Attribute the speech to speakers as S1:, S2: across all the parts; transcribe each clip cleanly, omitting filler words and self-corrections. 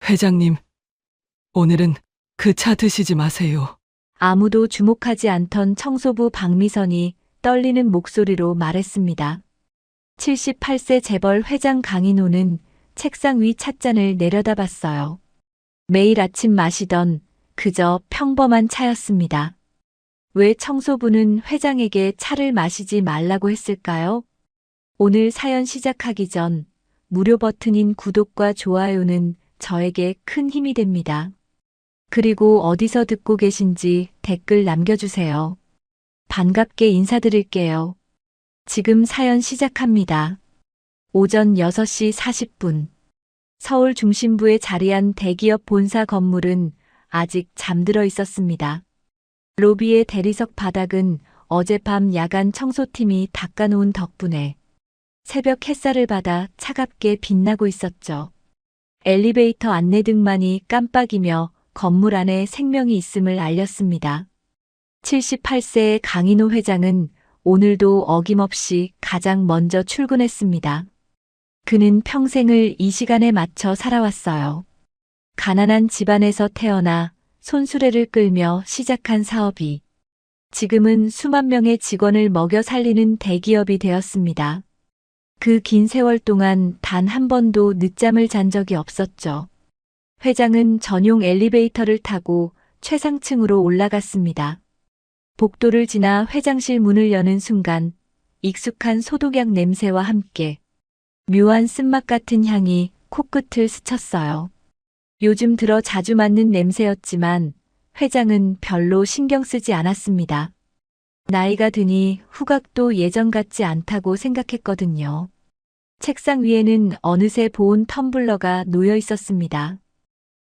S1: 회장님, 오늘은 그 차 드시지 마세요.
S2: 아무도 주목하지 않던 청소부 박미선이 떨리는 목소리로 말했습니다. 78세 재벌 회장 강인호는 책상 위 찻잔을 내려다봤어요. 매일 아침 마시던 그저 평범한 차였습니다. 왜 청소부는 회장에게 차를 마시지 말라고 했을까요? 오늘 사연 시작하기 전 무료 버튼인 구독과 좋아요는 저에게 큰 힘이 됩니다. 그리고 어디서 듣고 계신지 댓글 남겨주세요. 반갑게 인사드릴게요. 지금 사연 시작합니다. 오전 6시 40분. 서울 중심부에 자리한 대기업 본사 건물은 아직 잠들어 있었습니다. 로비의 대리석 바닥은 어젯밤 야간 청소팀이 닦아놓은 덕분에 새벽 햇살을 받아 차갑게 빛나고 있었죠. 엘리베이터 안내등만이 깜빡이며 건물 안에 생명이 있음을 알렸습니다. 78세의 강인호 회장은 오늘도 어김없이 가장 먼저 출근했습니다. 그는 평생을 이 시간에 맞춰 살아왔어요. 가난한 집안에서 태어나 손수레를 끌며 시작한 사업이 지금은 수만 명의 직원을 먹여 살리는 대기업이 되었습니다. 그 긴 세월 동안 단 한 번도 늦잠을 잔 적이 없었죠. 회장은 전용 엘리베이터를 타고 최상층으로 올라갔습니다. 복도를 지나 회장실 문을 여는 순간 익숙한 소독약 냄새와 함께 묘한 쓴맛 같은 향이 코끝을 스쳤어요. 요즘 들어 자주 맡는 냄새였지만 회장은 별로 신경 쓰지 않았습니다. 나이가 드니 후각도 예전 같지 않다고 생각했거든요. 책상 위에는 어느새 보온 텀블러가 놓여 있었습니다.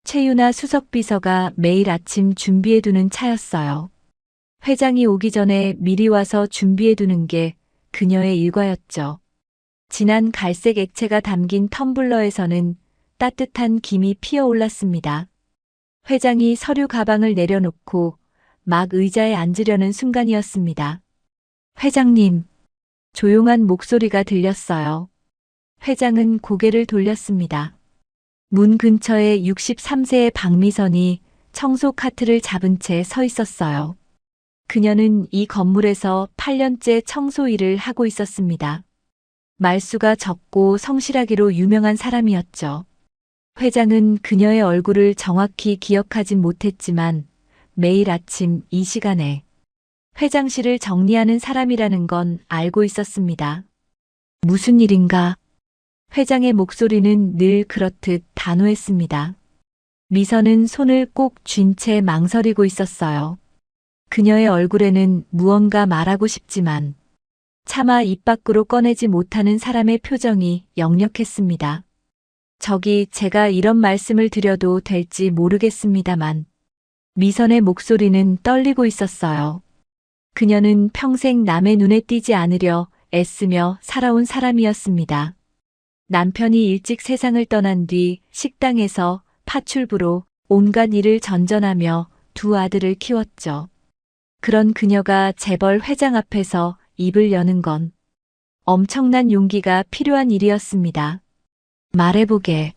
S2: 최윤아 수석비서가 매일 아침 준비해두는 차였어요. 회장이 오기 전에 미리 와서 준비해두는 게 그녀의 일과였죠. 진한 갈색 액체가 담긴 텀블러에서는 따뜻한 김이 피어올랐습니다. 회장이 서류 가방을 내려놓고 막 의자에 앉으려는 순간이었습니다. 회장님, 조용한 목소리가 들렸어요. 회장은 고개를 돌렸습니다. 문 근처에 63세의 박미선이 청소 카트를 잡은 채 서 있었어요. 그녀는 이 건물에서 8년째 청소 일을 하고 있었습니다. 말수가 적고 성실하기로 유명한 사람이었죠. 회장은 그녀의 얼굴을 정확히 기억하진 못했지만 매일 아침 이 시간에 회장실을 정리하는 사람이라는 건 알고 있었습니다. 무슨 일인가? 회장의 목소리는 늘 그렇듯 단호했습니다. 미선은 손을 꼭 쥔 채 망설이고 있었어요. 그녀의 얼굴에는 무언가 말하고 싶지만 차마 입 밖으로 꺼내지 못하는 사람의 표정이 역력했습니다. 저기 제가 이런 말씀을 드려도 될지 모르겠습니다만 미선의 목소리는 떨리고 있었어요. 그녀는 평생 남의 눈에 띄지 않으려 애쓰며 살아온 사람이었습니다. 남편이 일찍 세상을 떠난 뒤 식당에서 파출부로 온갖 일을 전전하며 두 아들을 키웠죠. 그런 그녀가 재벌 회장 앞에서 입을 여는 건 엄청난 용기가 필요한 일이었습니다. 말해보게.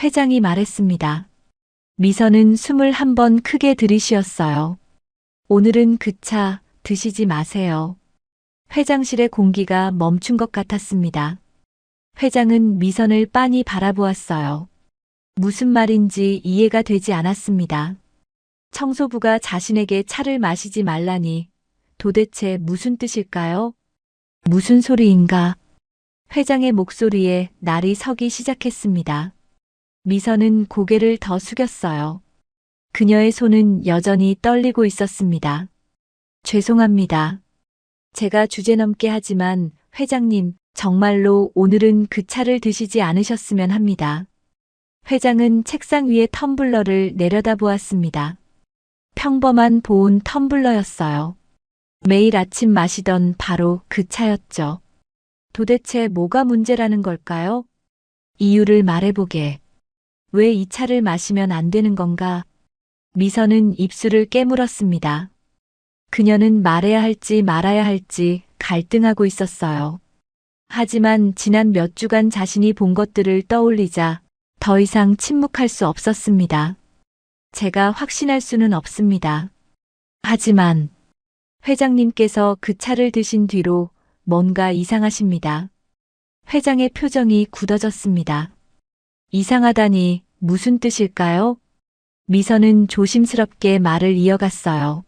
S2: 회장이 말했습니다. 미선은 숨을 한 번 크게 들이쉬었어요. 오늘은 그 차 드시지 마세요. 회장실의 공기가 멈춘 것 같았습니다. 회장은 미선을 빤히 바라보았어요. 무슨 말인지 이해가 되지 않았습니다. 청소부가 자신에게 차를 마시지 말라니 도대체 무슨 뜻일까요? 무슨 소리인가? 회장의 목소리에 날이 서기 시작했습니다. 미선은 고개를 더 숙였어요. 그녀의 손은 여전히 떨리고 있었습니다. 죄송합니다. 제가 주제넘게 하지만 회장님, 정말로 오늘은 그 차를 드시지 않으셨으면 합니다. 회장은 책상 위의 텀블러를 내려다보았습니다. 평범한 보온 텀블러였어요. 매일 아침 마시던 바로 그 차였죠. 도대체 뭐가 문제라는 걸까요? 이유를 말해보게. 왜 이 차를 마시면 안 되는 건가? 미선은 입술을 깨물었습니다. 그녀는 말해야 할지 말아야 할지 갈등하고 있었어요. 하지만 지난 몇 주간 자신이 본 것들을 떠올리자 더 이상 침묵할 수 없었습니다. 제가 확신할 수는 없습니다. 하지만 회장님께서 그 차를 드신 뒤로 뭔가 이상하십니다. 회장의 표정이 굳어졌습니다. 이상하다니 무슨 뜻일까요? 미선은 조심스럽게 말을 이어갔어요.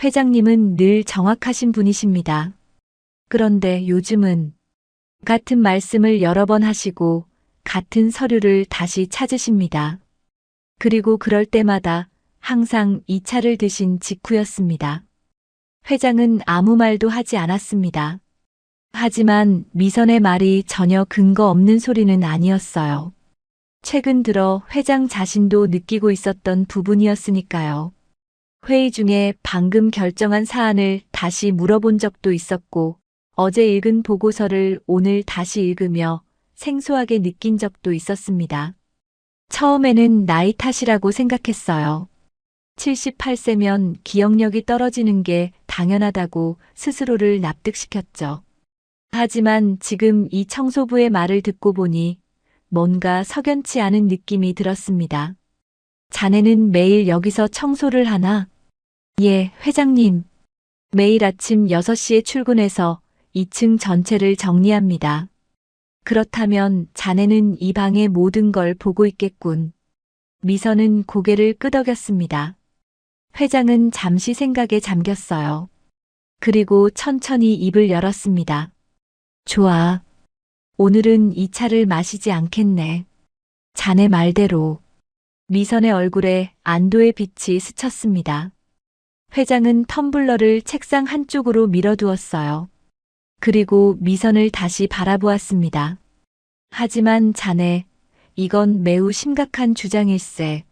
S2: 회장님은 늘 정확하신 분이십니다. 그런데 요즘은 같은 말씀을 여러 번 하시고 같은 서류를 다시 찾으십니다. 그리고 그럴 때마다 항상 이 차를 드신 직후였습니다. 회장은 아무 말도 하지 않았습니다. 하지만 미선의 말이 전혀 근거 없는 소리는 아니었어요. 최근 들어 회장 자신도 느끼고 있었던 부분이었으니까요. 회의 중에 방금 결정한 사안을 다시 물어본 적도 있었고, 어제 읽은 보고서를 오늘 다시 읽으며 생소하게 느낀 적도 있었습니다. 처음에는 나이 탓이라고 생각했어요. 78세면 기억력이 떨어지는 게 당연하다고 스스로를 납득시켰죠. 하지만 지금 이 청소부의 말을 듣고 보니 뭔가 석연치 않은 느낌이 들었습니다. 자네는 매일 여기서 청소를 하나? 예, 회장님. 매일 아침 6시에 출근해서 2층 전체를 정리합니다. 그렇다면 자네는 이 방의 모든 걸 보고 있겠군. 미선은 고개를 끄덕였습니다. 회장은 잠시 생각에 잠겼어요. 그리고 천천히 입을 열었습니다. 좋아. 오늘은 이 차를 마시지 않겠네. 자네 말대로. 미선의 얼굴에 안도의 빛이 스쳤습니다. 회장은 텀블러를 책상 한쪽으로 밀어두었어요. 그리고 미선을 다시 바라보았습니다. 하지만 자네, 이건 매우 심각한 주장일세.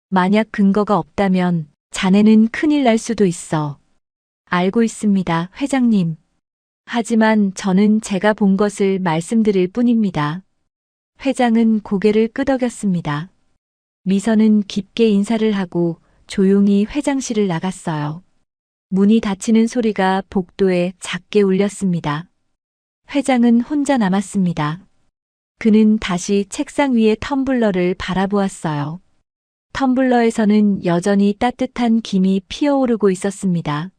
S2: 만약 근거가 없다면 자네는 큰일 날 수도 있어. 알고 있습니다, 회장님. 하지만 저는 제가 본 것을 말씀드릴 뿐입니다. 회장은 고개를 끄덕였습니다. 미선은 깊게 인사를 하고 조용히 회장실을 나갔어요. 문이 닫히는 소리가 복도에 작게 울렸습니다. 회장은 혼자 남았습니다. 그는 다시 책상 위의 텀블러를 바라보았어요. 텀블러에서는 여전히 따뜻한 김이 피어오르고 있었습니다.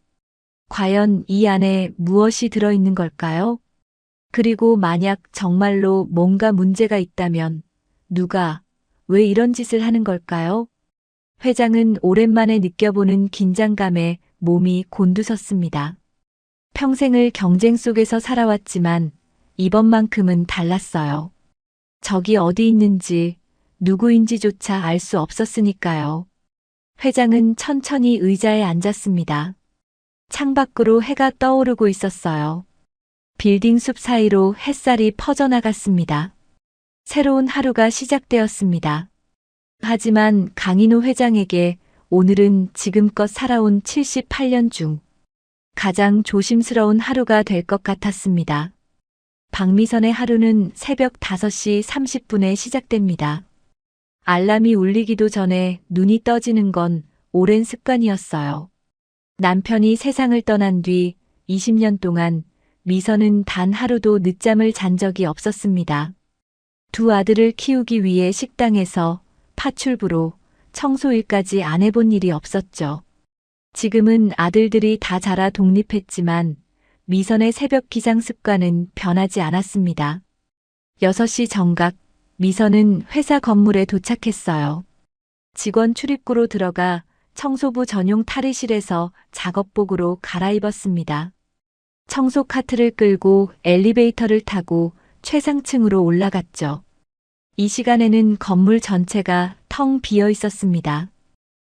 S2: 과연 이 안에 무엇이 들어있는 걸까요? 그리고 만약 정말로 뭔가 문제가 있다면 누가, 왜 이런 짓을 하는 걸까요? 회장은 오랜만에 느껴보는 긴장감에 몸이 곤두섰습니다. 평생을 경쟁 속에서 살아왔지만 이번만큼은 달랐어요. 적이 어디 있는지 누구인지조차 알 수 없었으니까요. 회장은 천천히 의자에 앉았습니다. 창밖으로 해가 떠오르고 있었어요. 빌딩 숲 사이로 햇살이 퍼져나갔습니다. 새로운 하루가 시작되었습니다. 하지만 강인호 회장에게 오늘은 지금껏 살아온 78년 중 가장 조심스러운 하루가 될 것 같았습니다. 박미선의 하루는 새벽 5시 30분에 시작됩니다. 알람이 울리기도 전에 눈이 떠지는 건 오랜 습관이었어요. 남편이 세상을 떠난 뒤 20년 동안 미선은 단 하루도 늦잠을 잔 적이 없었습니다. 두 아들을 키우기 위해 식당에서 파출부로 청소일까지 안 해본 일이 없었죠. 지금은 아들들이 다 자라 독립했지만 미선의 새벽 기상 습관은 변하지 않았습니다. 6시 정각, 미선은 회사 건물에 도착했어요. 직원 출입구로 들어가 청소부 전용 탈의실에서 작업복으로 갈아입었습니다. 청소 카트를 끌고 엘리베이터를 타고 최상층으로 올라갔죠. 이 시간에는 건물 전체가 텅 비어 있었습니다.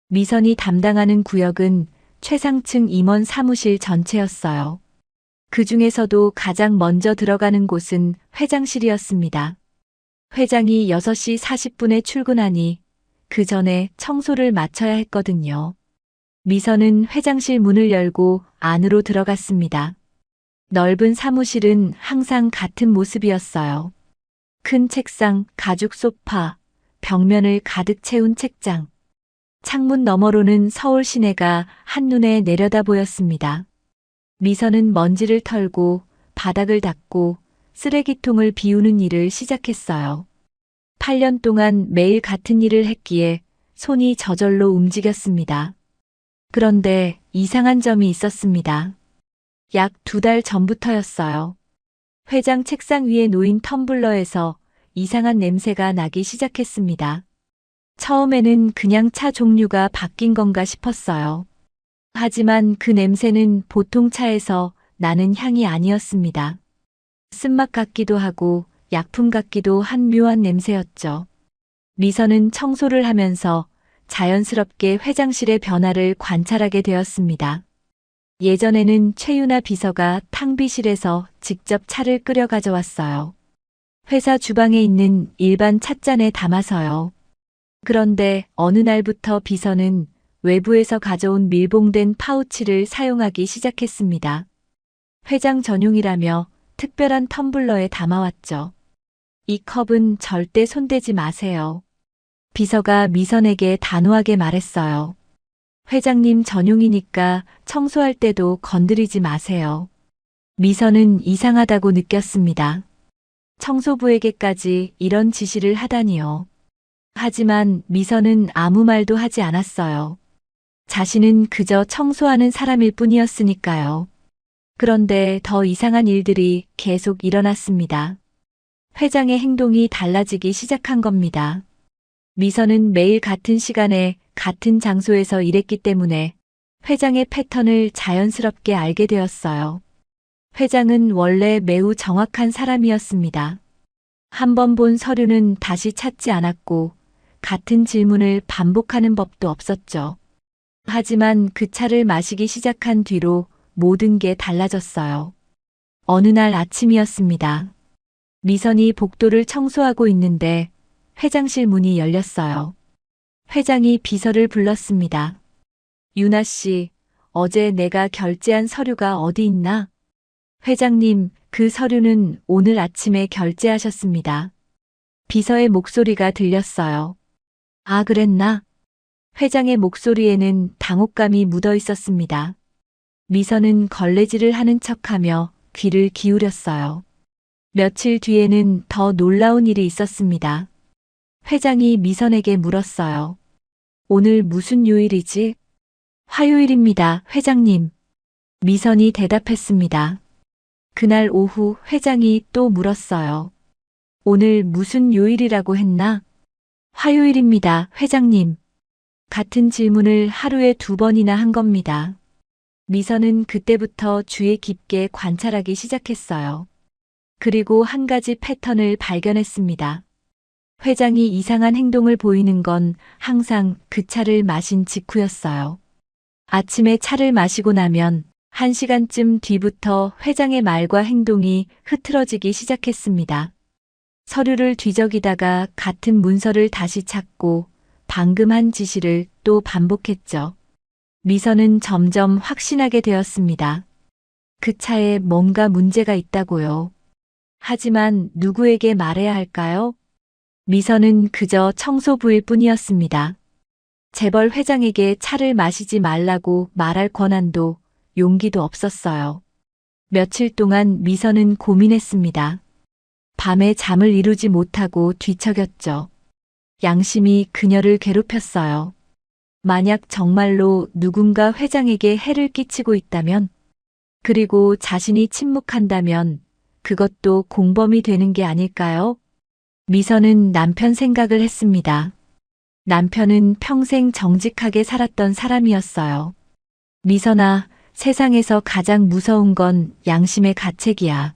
S2: 미선이 담당하는 구역은 최상층 임원 사무실 전체였어요. 그 중에서도 가장 먼저 들어가는 곳은 회장실이었습니다. 회장이 6시 40분에 출근하니 그 전에 청소를 마쳐야 했거든요. 미선은 회장실 문을 열고 안으로 들어갔습니다. 넓은 사무실은 항상 같은 모습이었어요. 큰 책상, 가죽 소파, 벽면을 가득 채운 책장. 창문 너머로는 서울 시내가 한눈에 내려다 보였습니다. 미선은 먼지를 털고 바닥을 닦고 쓰레기통을 비우는 일을 시작했어요. 8년 동안 매일 같은 일을 했기에 손이 저절로 움직였습니다. 그런데 이상한 점이 있었습니다. 약 2달 전부터였어요. 회장 책상 위에 놓인 텀블러에서 이상한 냄새가 나기 시작했습니다. 처음에는 그냥 차 종류가 바뀐 건가 싶었어요. 하지만 그 냄새는 보통 차에서 나는 향이 아니었습니다. 쓴맛 같기도 하고 약품 같기도 한 묘한 냄새였죠. 미선은 청소를 하면서 자연스럽게 회장실의 변화를 관찰하게 되었습니다. 예전에는 최유나 비서가 탕비실에서 직접 차를 끓여 가져왔어요. 회사 주방에 있는 일반 찻잔에 담아서요. 그런데 어느 날부터 비서는 외부에서 가져온 밀봉된 파우치를 사용하기 시작했습니다. 회장 전용이라며 특별한 텀블러에 담아왔죠. 이 컵은 절대 손대지 마세요. 비서가 미선에게 단호하게 말했어요. 회장님 전용이니까 청소할 때도 건드리지 마세요. 미선은 이상하다고 느꼈습니다. 청소부에게까지 이런 지시를 하다니요. 하지만 미선은 아무 말도 하지 않았어요. 자신은 그저 청소하는 사람일 뿐이었으니까요. 그런데 더 이상한 일들이 계속 일어났습니다. 회장의 행동이 달라지기 시작한 겁니다. 미선은 매일 같은 시간에 같은 장소에서 일했기 때문에 회장의 패턴을 자연스럽게 알게 되었어요. 회장은 원래 매우 정확한 사람이었습니다. 한 번 본 서류는 다시 찾지 않았고 같은 질문을 반복하는 법도 없었죠. 하지만 그 차를 마시기 시작한 뒤로 모든 게 달라졌어요. 어느 날 아침이었습니다. 미선이 복도를 청소하고 있는데 회장실 문이 열렸어요. 회장이 비서를 불렀습니다. 유나 씨, 어제 내가 결제한 서류가 어디 있나? 회장님, 그 서류는 오늘 아침에 결제하셨습니다. 비서의 목소리가 들렸어요. 아, 그랬나? 회장의 목소리에는 당혹감이 묻어 있었습니다. 미선은 걸레질을 하는 척하며 귀를 기울였어요. 며칠 뒤에는 더 놀라운 일이 있었습니다. 회장이 미선에게 물었어요. 오늘 무슨 요일이지? 화요일입니다, 회장님. 미선이 대답했습니다. 그날 오후 회장이 또 물었어요. 오늘 무슨 요일이라고 했나? 화요일입니다, 회장님. 같은 질문을 하루에 2번이나 한 겁니다. 미선은 그때부터 주의 깊게 관찰하기 시작했어요. 그리고 한 가지 패턴을 발견했습니다. 회장이 이상한 행동을 보이는 건 항상 그 차를 마신 직후였어요. 아침에 차를 마시고 나면 1시간쯤 뒤부터 회장의 말과 행동이 흐트러지기 시작했습니다. 서류를 뒤적이다가 같은 문서를 다시 찾고 방금 한 지시를 또 반복했죠. 미선은 점점 확신하게 되었습니다. 그 차에 뭔가 문제가 있다고요. 하지만 누구에게 말해야 할까요? 미선은 그저 청소부일 뿐이었습니다. 재벌 회장에게 차를 마시지 말라고 말할 권한도 용기도 없었어요. 며칠 동안 미선은 고민했습니다. 밤에 잠을 이루지 못하고 뒤척였죠. 양심이 그녀를 괴롭혔어요. 만약 정말로 누군가 회장에게 해를 끼치고 있다면, 그리고 자신이 침묵한다면 그것도 공범이 되는 게 아닐까요? 미선은 남편 생각을 했습니다. 남편은 평생 정직하게 살았던 사람이었어요. 미선아, 세상에서 가장 무서운 건 양심의 가책이야.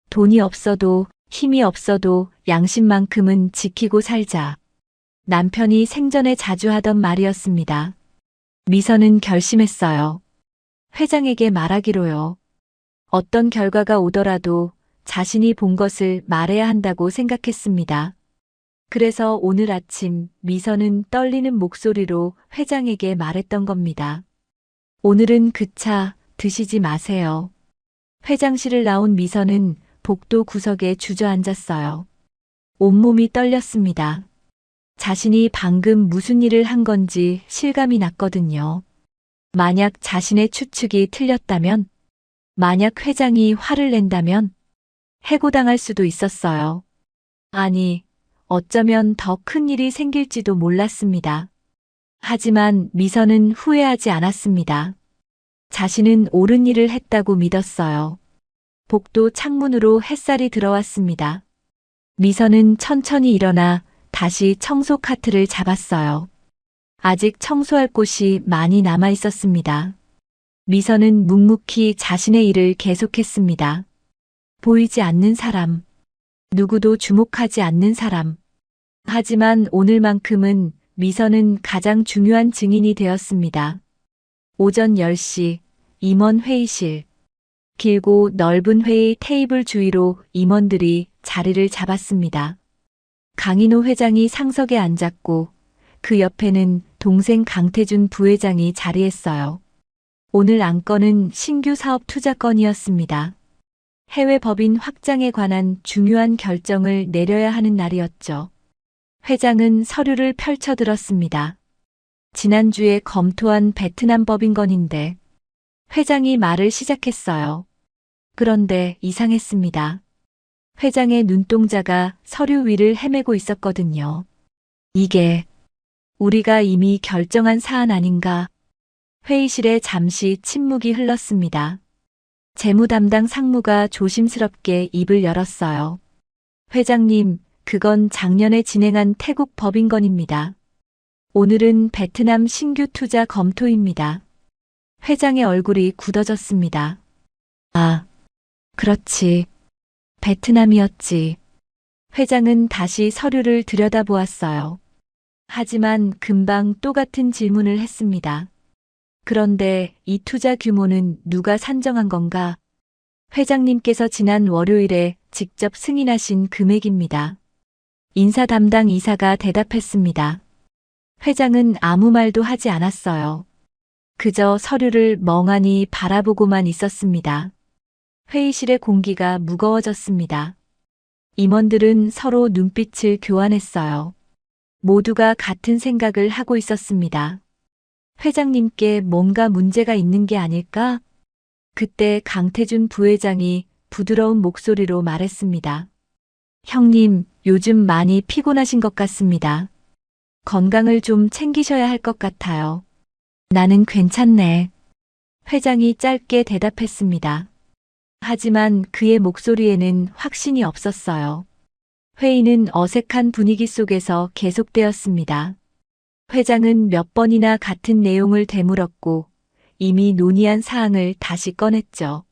S2: 돈이 없어도 힘이 없어도 양심만큼은 지키고 살자. 남편이 생전에 자주 하던 말이었습니다. 미선은 결심했어요. 회장에게 말하기로요. 어떤 결과가 오더라도 자신이 본 것을 말해야 한다고 생각했습니다. 그래서 오늘 아침 미선은 떨리는 목소리로 회장에게 말했던 겁니다. 오늘은 그 차 드시지 마세요. 회장실을 나온 미선은 복도 구석에 주저앉았어요. 온몸이 떨렸습니다. 자신이 방금 무슨 일을 한 건지 실감이 났거든요. 만약 자신의 추측이 틀렸다면, 만약 회장이 화를 낸다면 해고당할 수도 있었어요. 아니, 어쩌면 더 큰 일이 생길지도 몰랐습니다. 하지만 미선은 후회하지 않았습니다. 자신은 옳은 일을 했다고 믿었어요. 복도 창문으로 햇살이 들어왔습니다. 미선은 천천히 일어나 다시 청소 카트를 잡았어요. 아직 청소할 곳이 많이 남아 있었습니다. 미선은 묵묵히 자신의 일을 계속했습니다. 보이지 않는 사람, 누구도 주목하지 않는 사람. 하지만 오늘만큼은 미선은 가장 중요한 증인이 되었습니다. 오전 10시 임원 회의실. 길고 넓은 회의 테이블 주위로 임원들이 자리를 잡았습니다. 강인호 회장이 상석에 앉았고 그 옆에는 동생 강태준 부회장이 자리했어요. 오늘 안건은 신규 사업 투자 건이었습니다. 해외 법인 확장에 관한 중요한 결정을 내려야 하는 날이었죠. 회장은 서류를 펼쳐들었습니다. 지난주에 검토한 베트남 법인 건인데 회장이 말을 시작했어요. 그런데 이상했습니다. 회장의 눈동자가 서류 위를 헤매고 있었거든요. 이게 우리가 이미 결정한 사안 아닌가? 회의실에 잠시 침묵이 흘렀습니다. 재무 담당 상무가 조심스럽게 입을 열었어요. 회장님, 그건 작년에 진행한 태국 법인 건입니다. 오늘은 베트남 신규 투자 검토입니다. 회장의 얼굴이 굳어졌습니다. 아, 그렇지. 베트남이었지. 회장은 다시 서류를 들여다보았어요. 하지만 금방 또 같은 질문을 했습니다. 그런데 이 투자 규모는 누가 산정한 건가? 회장님께서 지난 월요일에 직접 승인하신 금액입니다. 인사 담당 이사가 대답했습니다. 회장은 아무 말도 하지 않았어요. 그저 서류를 멍하니 바라보고만 있었습니다. 회의실의 공기가 무거워졌습니다. 임원들은 서로 눈빛을 교환했어요. 모두가 같은 생각을 하고 있었습니다. 회장님께 뭔가 문제가 있는 게 아닐까? 그때 강태준 부회장이 부드러운 목소리로 말했습니다. 형님, 요즘 많이 피곤하신 것 같습니다. 건강을 좀 챙기셔야 할 것 같아요. 나는 괜찮네. 회장이 짧게 대답했습니다. 하지만 그의 목소리에는 확신이 없었어요. 회의는 어색한 분위기 속에서 계속되었습니다. 회장은 몇 번이나 같은 내용을 되물었고 이미 논의한 사항을 다시 꺼냈죠.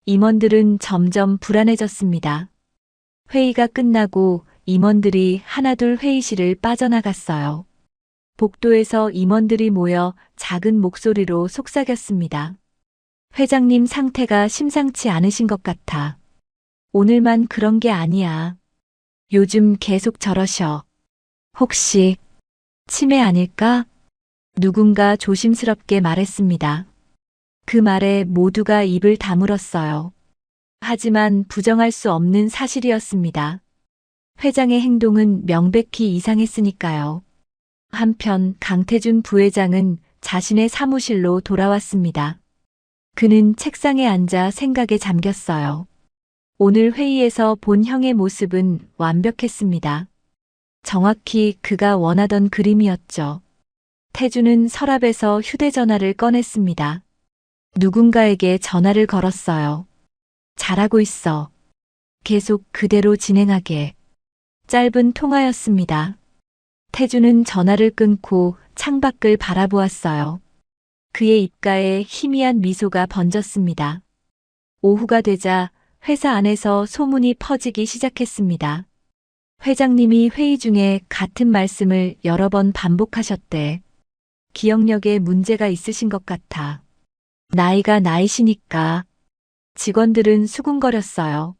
S2: 임원들은 점점 불안해졌습니다. 회의가 끝나고 임원들이 하나둘 회의실을 빠져나갔어요. 복도에서 임원들이 모여 작은 목소리로 속삭였습니다. 회장님 상태가 심상치 않으신 것 같아. 오늘만 그런 게 아니야. 요즘 계속 저러셔. 혹시 치매 아닐까? 누군가 조심스럽게 말했습니다. 그 말에 모두가 입을 다물었어요. 하지만 부정할 수 없는 사실이었습니다. 회장의 행동은 명백히 이상했으니까요. 한편 강태준 부회장은 자신의 사무실로 돌아왔습니다. 그는 책상에 앉아 생각에 잠겼어요. 오늘 회의에서 본 형의 모습은 완벽했습니다. 정확히 그가 원하던 그림이었죠. 태준은 서랍에서 휴대전화를 꺼냈습니다. 누군가에게 전화를 걸었어요. 잘하고 있어. 계속 그대로 진행하게. 짧은 통화였습니다. 태준은 전화를 끊고 창밖을 바라보았어요. 그의 입가에 희미한 미소가 번졌습니다. 오후가 되자 회사 안에서 소문이 퍼지기 시작했습니다. 회장님이 회의 중에 같은 말씀을 여러 번 반복하셨대. 기억력에 문제가 있으신 것 같아. 나이가 나이시니까. 직원들은 수군거렸어요.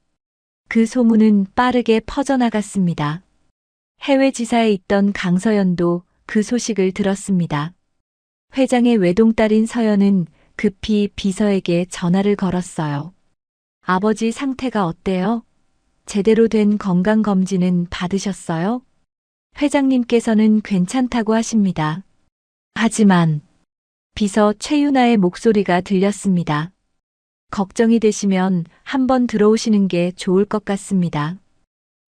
S2: 그 소문은 빠르게 퍼져나갔습니다. 해외 지사에 있던 강서연도 그 소식을 들었습니다. 회장의 외동딸인 서연은 급히 비서에게 전화를 걸었어요. 아버지 상태가 어때요? 제대로 된 건강검진은 받으셨어요? 회장님께서는 괜찮다고 하십니다. 하지만 비서 최유나의 목소리가 들렸습니다. 걱정이 되시면 한번 들어오시는 게 좋을 것 같습니다.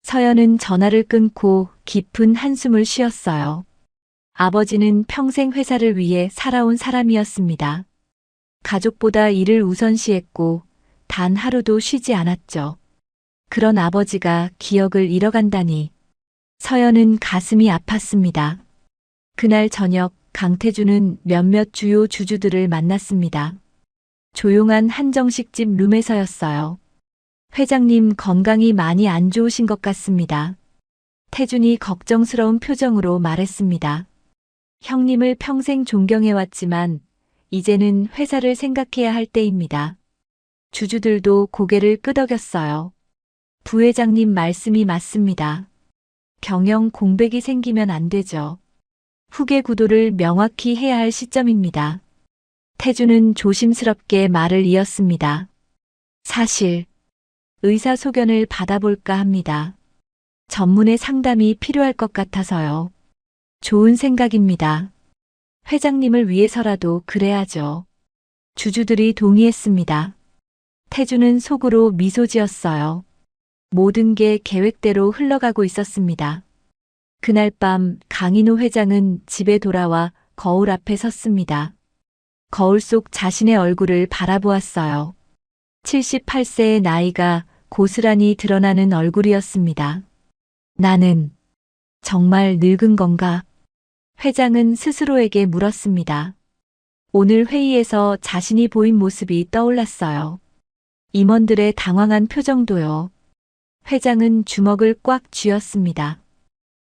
S2: 서연은 전화를 끊고 깊은 한숨을 쉬었어요. 아버지는 평생 회사를 위해 살아온 사람이었습니다. 가족보다 일을 우선시했고 단 하루도 쉬지 않았죠. 그런 아버지가 기억을 잃어간다니. 서연은 가슴이 아팠습니다. 그날 저녁 강태주는 몇몇 주요 주주들을 만났습니다. 조용한 한정식집 룸에서였어요. 회장님 건강이 많이 안 좋으신 것 같습니다. 태준이 걱정스러운 표정으로 말했습니다. 형님을 평생 존경해왔지만 이제는 회사를 생각해야 할 때입니다. 주주들도 고개를 끄덕였어요. 부회장님 말씀이 맞습니다. 경영 공백이 생기면 안 되죠. 후계 구도를 명확히 해야 할 시점입니다. 태주는 조심스럽게 말을 이었습니다. 사실 의사소견을 받아볼까 합니다. 전문의 상담이 필요할 것 같아서요. 좋은 생각입니다. 회장님을 위해서라도 그래야죠. 주주들이 동의했습니다. 태주는 속으로 미소 지었어요. 모든 게 계획대로 흘러가고 있었습니다. 그날 밤 강인호 회장은 집에 돌아와 거울 앞에 섰습니다. 거울 속 자신의 얼굴을 바라보았어요. 78세의 나이가 고스란히 드러나는 얼굴이었습니다. 나는 정말 늙은 건가? 회장은 스스로에게 물었습니다. 오늘 회의에서 자신이 보인 모습이 떠올랐어요. 임원들의 당황한 표정도요. 회장은 주먹을 꽉 쥐었습니다.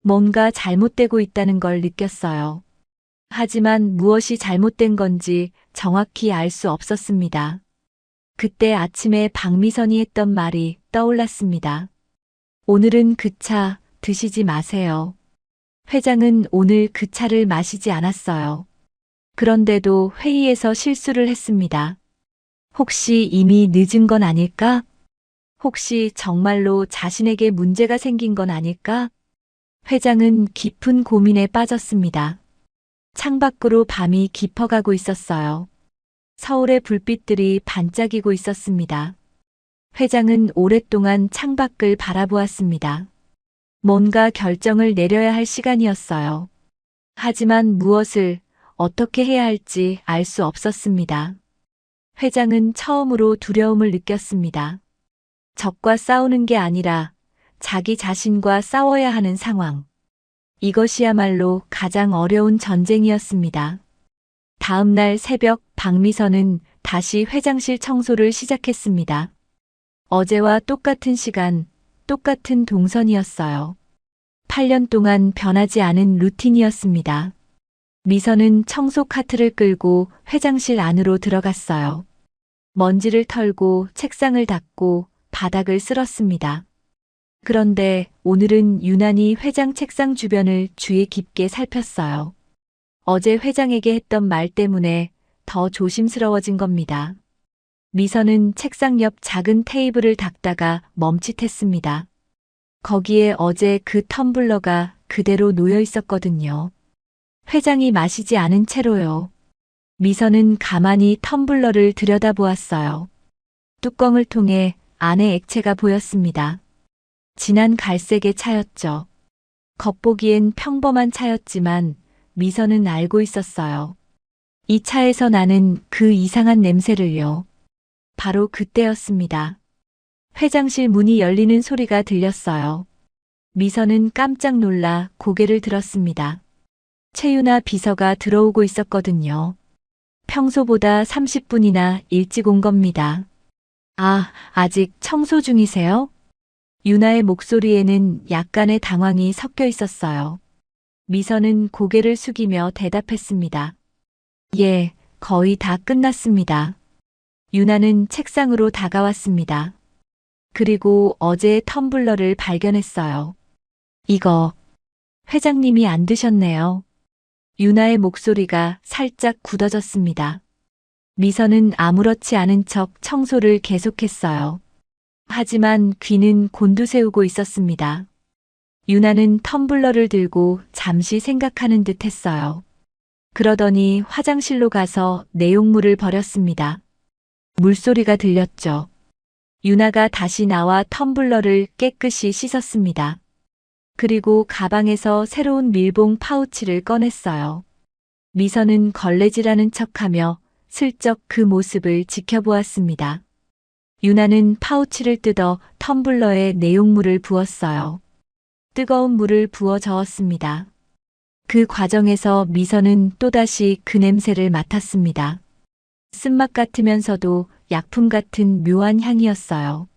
S2: 뭔가 잘못되고 있다는 걸 느꼈어요. 하지만 무엇이 잘못된 건지 정확히 알 수 없었습니다. 그때 아침에 박미선이 했던 말이 떠올랐습니다. 오늘은 그 차 드시지 마세요. 회장은 오늘 그 차를 마시지 않았어요. 그런데도 회의에서 실수를 했습니다. 혹시 이미 늦은 건 아닐까? 혹시 정말로 자신에게 문제가 생긴 건 아닐까? 회장은 깊은 고민에 빠졌습니다. 창밖으로 밤이 깊어가고 있었어요. 서울의 불빛들이 반짝이고 있었습니다. 회장은 오랫동안 창밖을 바라보았습니다. 뭔가 결정을 내려야 할 시간이었어요. 하지만 무엇을 어떻게 해야 할지 알 수 없었습니다. 회장은 처음으로 두려움을 느꼈습니다. 적과 싸우는 게 아니라 자기 자신과 싸워야 하는 상황. 이것이야말로 가장 어려운 전쟁이었습니다. 다음 날 새벽 박미선은 다시 회장실 청소를 시작했습니다. 어제와 똑같은 시간, 똑같은 동선이었어요. 8년 동안 변하지 않은 루틴이었습니다. 미선은 청소 카트를 끌고 회장실 안으로 들어갔어요. 먼지를 털고 책상을 닦고 바닥을 쓸었습니다. 그런데 오늘은 유난히 회장 책상 주변을 주의 깊게 살폈어요. 어제 회장에게 했던 말 때문에 더 조심스러워진 겁니다. 미선은 책상 옆 작은 테이블을 닦다가 멈칫했습니다. 거기에 어제 그 텀블러가 그대로 놓여 있었거든요. 회장이 마시지 않은 채로요. 미선은 가만히 텀블러를 들여다보았어요. 뚜껑을 통해 안에 액체가 보였습니다. 진한 갈색의 차였죠. 겉보기엔 평범한 차였지만 미선은 알고 있었어요. 이 차에서 나는 그 이상한 냄새를요. 바로 그때였습니다. 회장실 문이 열리는 소리가 들렸어요. 미선은 깜짝 놀라 고개를 들었습니다. 최유나 비서가 들어오고 있었거든요. 평소보다 30분이나 일찍 온 겁니다. 아, 아직 청소 중이세요? 유나의 목소리에는 약간의 당황이 섞여 있었어요. 미선은 고개를 숙이며 대답했습니다. 예, 거의 다 끝났습니다. 유나는 책상으로 다가왔습니다. 그리고 어제의 텀블러를 발견했어요. 이거, 회장님이 안 드셨네요. 유나의 목소리가 살짝 굳어졌습니다. 미선은 아무렇지 않은 척 청소를 계속했어요. 하지만 귀는 곤두세우고 있었습니다. 유나는 텀블러를 들고 잠시 생각하는 듯 했어요. 그러더니 화장실로 가서 내용물을 버렸습니다. 물소리가 들렸죠. 유나가 다시 나와 텀블러를 깨끗이 씻었습니다. 그리고 가방에서 새로운 밀봉 파우치를 꺼냈어요. 미선은 걸레질하는 척하며 슬쩍 그 모습을 지켜보았습니다. 유나는 파우치를 뜯어 텀블러에 내용물을 부었어요. 뜨거운 물을 부어 저었습니다. 그 과정에서 미선은 또다시 그 냄새를 맡았습니다. 쓴맛 같으면서도 약품 같은 묘한 향이었어요.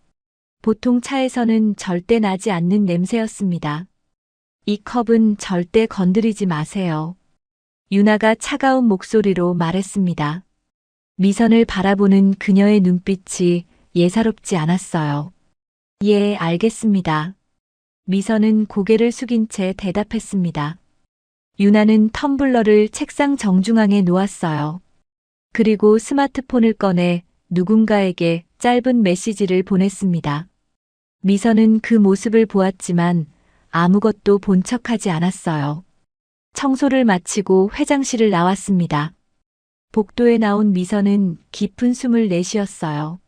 S2: 보통 차에서는 절대 나지 않는 냄새였습니다. 이 컵은 절대 건드리지 마세요. 유나가 차가운 목소리로 말했습니다. 미선을 바라보는 그녀의 눈빛이 예사롭지 않았어요. 예, 알겠습니다. 미선은 고개를 숙인 채 대답했습니다. 유나는 텀블러를 책상 정중앙에 놓았어요. 그리고 스마트폰을 꺼내 누군가에게 짧은 메시지를 보냈습니다. 미선은 그 모습을 보았지만 아무것도 본 척하지 않았어요. 청소를 마치고 회장실을 나왔습니다. 복도에 나온 미선은 깊은 숨을 내쉬었어요.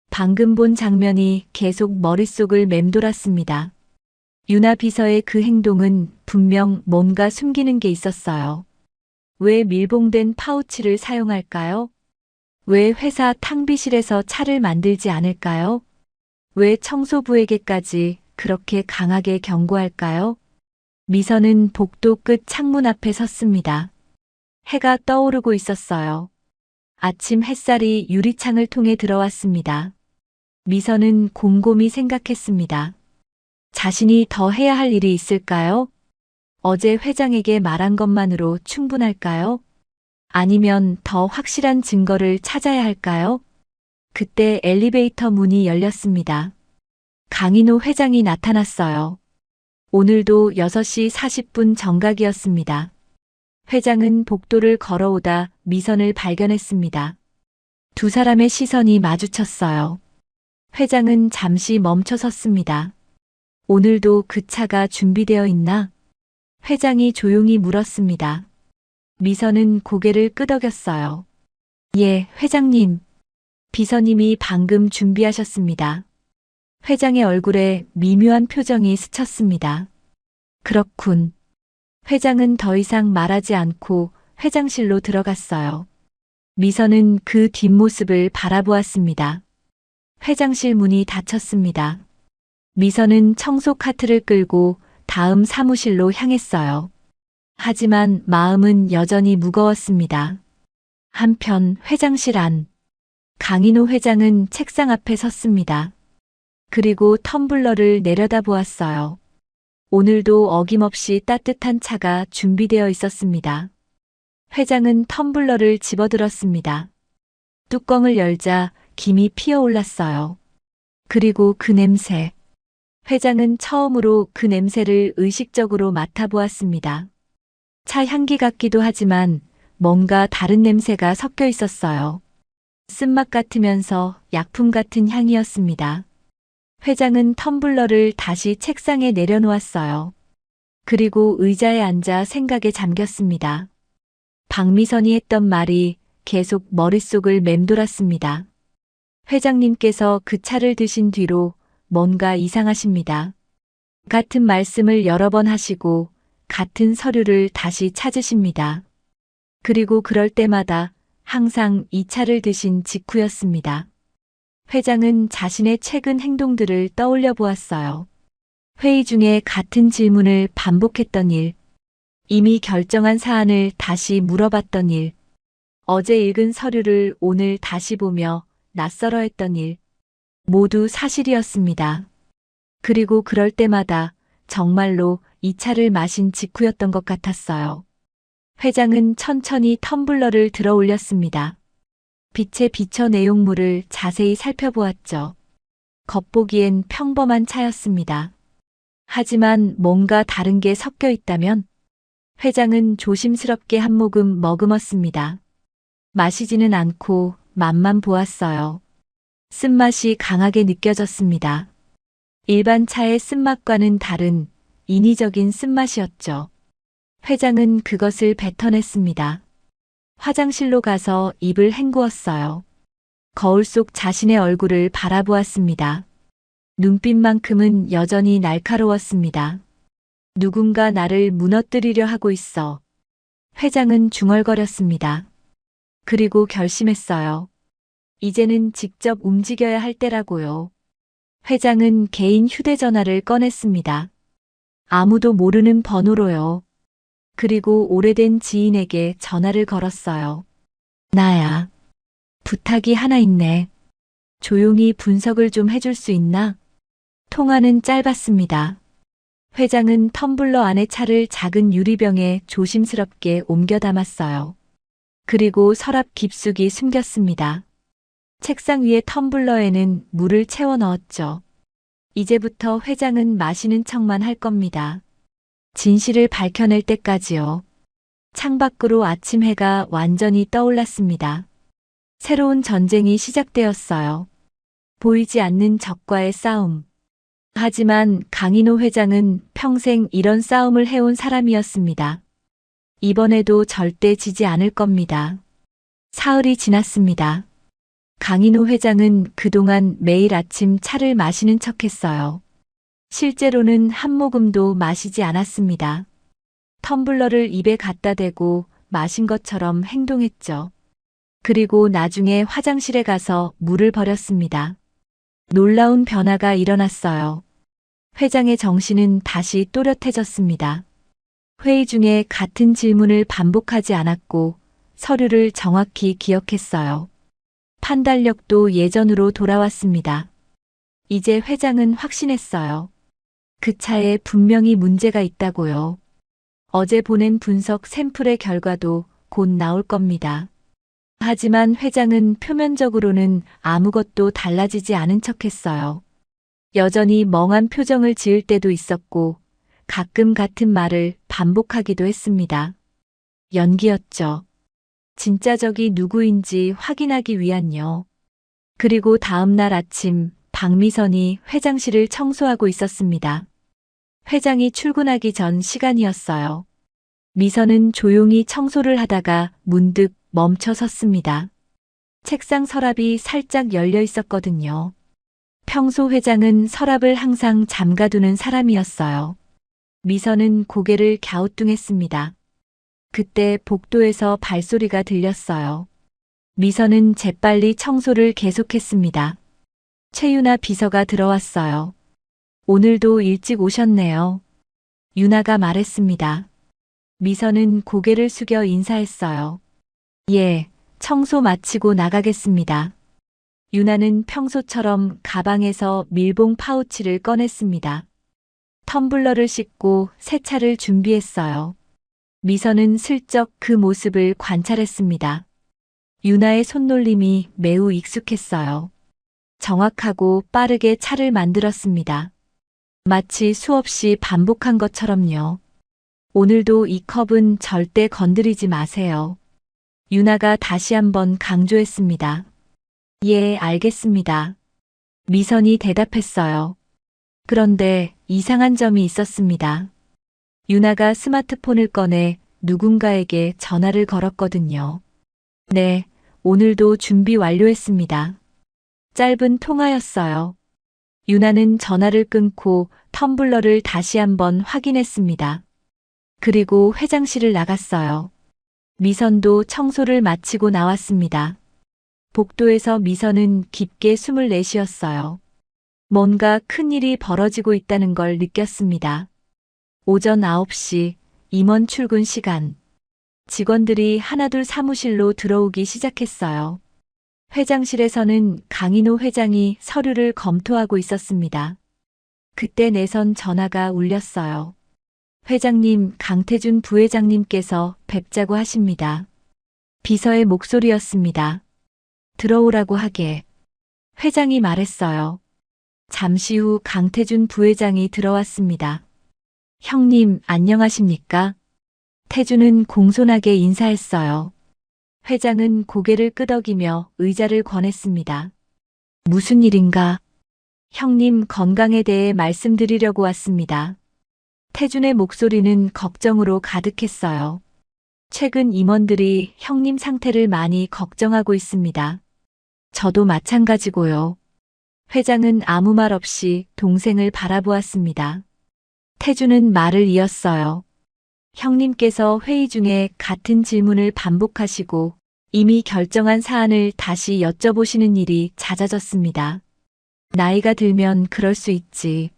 S2: 방금 본 장면이 계속 머릿속을 맴돌았습니다. 유나 비서의 그 행동은 분명 뭔가 숨기는 게 있었어요. 왜 밀봉된 파우치를 사용할까요? 왜 회사 탕비실에서 차를 만들지 않을까요? 왜 청소부에게까지 그렇게 강하게 경고할까요? 미선은 복도 끝 창문 앞에 섰습니다. 해가 떠오르고 있었어요. 아침 햇살이 유리창을 통해 들어왔습니다. 미선은 곰곰이 생각했습니다. 자신이 더 해야 할 일이 있을까요? 어제 회장에게 말한 것만으로 충분할까요? 아니면 더 확실한 증거를 찾아야 할까요? 그때 엘리베이터 문이 열렸습니다. 강인호 회장이 나타났어요. 오늘도 6시 40분 정각이었습니다. 회장은 복도를 걸어오다 미선을 발견했습니다. 두 사람의 시선이 마주쳤어요. 회장은 잠시 멈춰 섰습니다. 오늘도 그 차가 준비되어 있나? 회장이 조용히 물었습니다. 미선은 고개를 끄덕였어요. 예, 회장님. 비서님이 방금 준비하셨습니다. 회장의 얼굴에 미묘한 표정이 스쳤습니다. 그렇군. 회장은 더 이상 말하지 않고 회장실로 들어갔어요. 미선은 그 뒷모습을 바라보았습니다. 회장실 문이 닫혔습니다. 미선은 청소 카트를 끌고 다음 사무실로 향했어요. 하지만 마음은 여전히 무거웠습니다. 한편 회장실 안. 강인호 회장은 책상 앞에 섰습니다. 그리고 텀블러를 내려다보았어요. 오늘도 어김없이 따뜻한 차가 준비되어 있었습니다. 회장은 텀블러를 집어들었습니다. 뚜껑을 열자 김이 피어올랐어요. 그리고 그 냄새. 회장은 처음으로 그 냄새를 의식적으로 맡아보았습니다. 차 향기 같기도 하지만 뭔가 다른 냄새가 섞여 있었어요. 쓴맛 같으면서 약품 같은 향이었습니다. 회장은 텀블러를 다시 책상에 내려놓았어요. 그리고 의자에 앉아 생각에 잠겼습니다. 박미선이 했던 말이 계속 머릿속을 맴돌았습니다. 회장님께서 그 차를 드신 뒤로 뭔가 이상하십니다. 같은 말씀을 여러 번 하시고 같은 서류를 다시 찾으십니다. 그리고 그럴 때마다 항상 이 차를 드신 직후였습니다. 회장은 자신의 최근 행동들을 떠올려 보았어요. 회의 중에 같은 질문을 반복했던 일, 이미 결정한 사안을 다시 물어봤던 일, 어제 읽은 서류를 오늘 다시 보며 낯설어 했던 일, 모두 사실이었습니다. 그리고 그럴 때마다 정말로 이 차를 마신 직후였던 것 같았어요. 회장은 천천히 텀블러를 들어 올렸습니다. 빛에 비춰 내용물을 자세히 살펴보았죠. 겉보기엔 평범한 차였습니다. 하지만 뭔가 다른 게 섞여 있다면? 회장은 조심스럽게 한 모금 머금었습니다. 마시지는 않고 맛만 보았어요. 쓴맛이 강하게 느껴졌습니다. 일반 차의 쓴맛과는 다른 인위적인 쓴맛이었죠. 회장은 그것을 뱉어냈습니다. 화장실로 가서 입을 헹구었어요. 거울 속 자신의 얼굴을 바라보았습니다. 눈빛만큼은 여전히 날카로웠습니다. 누군가 나를 무너뜨리려 하고 있어. 회장은 중얼거렸습니다. 그리고 결심했어요. 이제는 직접 움직여야 할 때라고요. 회장은 개인 휴대전화를 꺼냈습니다. 아무도 모르는 번호로요. 그리고 오래된 지인에게 전화를 걸었어요. 나야. 부탁이 하나 있네. 조용히 분석을 좀 해줄 수 있나? 통화는 짧았습니다. 회장은 텀블러 안에 차를 작은 유리병에 조심스럽게 옮겨 담았어요. 그리고 서랍 깊숙이 숨겼습니다. 책상 위의 텀블러에는 물을 채워 넣었죠. 이제부터 회장은 마시는 척만 할 겁니다. 진실을 밝혀낼 때까지요. 창밖으로 아침 해가 완전히 떠올랐습니다. 새로운 전쟁이 시작되었어요. 보이지 않는 적과의 싸움. 하지만 강인호 회장은 평생 이런 싸움을 해온 사람이었습니다. 이번에도 절대 지지 않을 겁니다. 사흘이 지났습니다. 강인호 회장은 그동안 매일 아침 차를 마시는 척했어요. 실제로는 한 모금도 마시지 않았습니다. 텀블러를 입에 갖다 대고 마신 것처럼 행동했죠. 그리고 나중에 화장실에 가서 물을 버렸습니다. 놀라운 변화가 일어났어요. 회장의 정신은 다시 또렷해졌습니다. 회의 중에 같은 질문을 반복하지 않았고 서류를 정확히 기억했어요. 판단력도 예전으로 돌아왔습니다. 이제 회장은 확신했어요. 그 차에 분명히 문제가 있다고요. 어제 보낸 분석 샘플의 결과도 곧 나올 겁니다. 하지만 회장은 표면적으로는 아무것도 달라지지 않은 척했어요. 여전히 멍한 표정을 지을 때도 있었고 가끔 같은 말을 반복하기도 했습니다. 연기였죠. 진짜 적이 누구인지 확인하기 위한요. 그리고 다음 날 아침 박미선이 회장실을 청소하고 있었습니다. 회장이 출근하기 전 시간이었어요. 미선은 조용히 청소를 하다가 문득 멈춰 섰습니다. 책상 서랍이 살짝 열려 있었거든요. 평소 회장은 서랍을 항상 잠가두는 사람이었어요. 미선은 고개를 갸우뚱했습니다. 그때 복도에서 발소리가 들렸어요. 미선은 재빨리 청소를 계속했습니다. 최유나 비서가 들어왔어요. 오늘도 일찍 오셨네요. 유나가 말했습니다. 미선은 고개를 숙여 인사했어요. 예, 청소 마치고 나가겠습니다. 유나는 평소처럼 가방에서 밀봉 파우치를 꺼냈습니다. 텀블러를 씻고 세차를 준비했어요. 미선은 슬쩍 그 모습을 관찰했습니다. 유나의 손놀림이 매우 익숙했어요. 정확하고 빠르게 차를 만들었습니다. 마치 수없이 반복한 것처럼요. 오늘도 이 컵은 절대 건드리지 마세요. 유나가 다시 한번 강조했습니다. 예, 알겠습니다. 미선이 대답했어요. 그런데 이상한 점이 있었습니다. 유나가 스마트폰을 꺼내 누군가에게 전화를 걸었거든요. 네, 오늘도 준비 완료했습니다. 짧은 통화였어요. 유나는 전화를 끊고 텀블러를 다시 한번 확인했습니다. 그리고 회장실을 나갔어요. 미선도 청소를 마치고 나왔습니다. 복도에서 미선은 깊게 숨을 내쉬었어요. 뭔가 큰일이 벌어지고 있다는 걸 느꼈습니다. 오전 9시 임원 출근 시간. 직원들이 하나둘 사무실로 들어오기 시작했어요. 회장실에서는 강인호 회장이 서류를 검토하고 있었습니다. 그때 내선 전화가 울렸어요. 회장님, 강태준 부회장님께서 뵙자고 하십니다. 비서의 목소리였습니다. 들어오라고 하게. 회장이 말했어요. 잠시 후 강태준 부회장이 들어왔습니다. 형님, 안녕하십니까? 태준은 공손하게 인사했어요. 회장은 고개를 끄덕이며 의자를 권했습니다. 무슨 일인가? 형님 건강에 대해 말씀드리려고 왔습니다. 태준의 목소리는 걱정으로 가득했어요. 최근 임원들이 형님 상태를 많이 걱정하고 있습니다. 저도 마찬가지고요. 회장은 아무 말 없이 동생을 바라보았습니다. 태주는 말을 이었어요. 형님께서 회의 중에 같은 질문을 반복하시고 이미 결정한 사안을 다시 여쭤보시는 일이 잦아졌습니다. 나이가 들면 그럴 수 있지.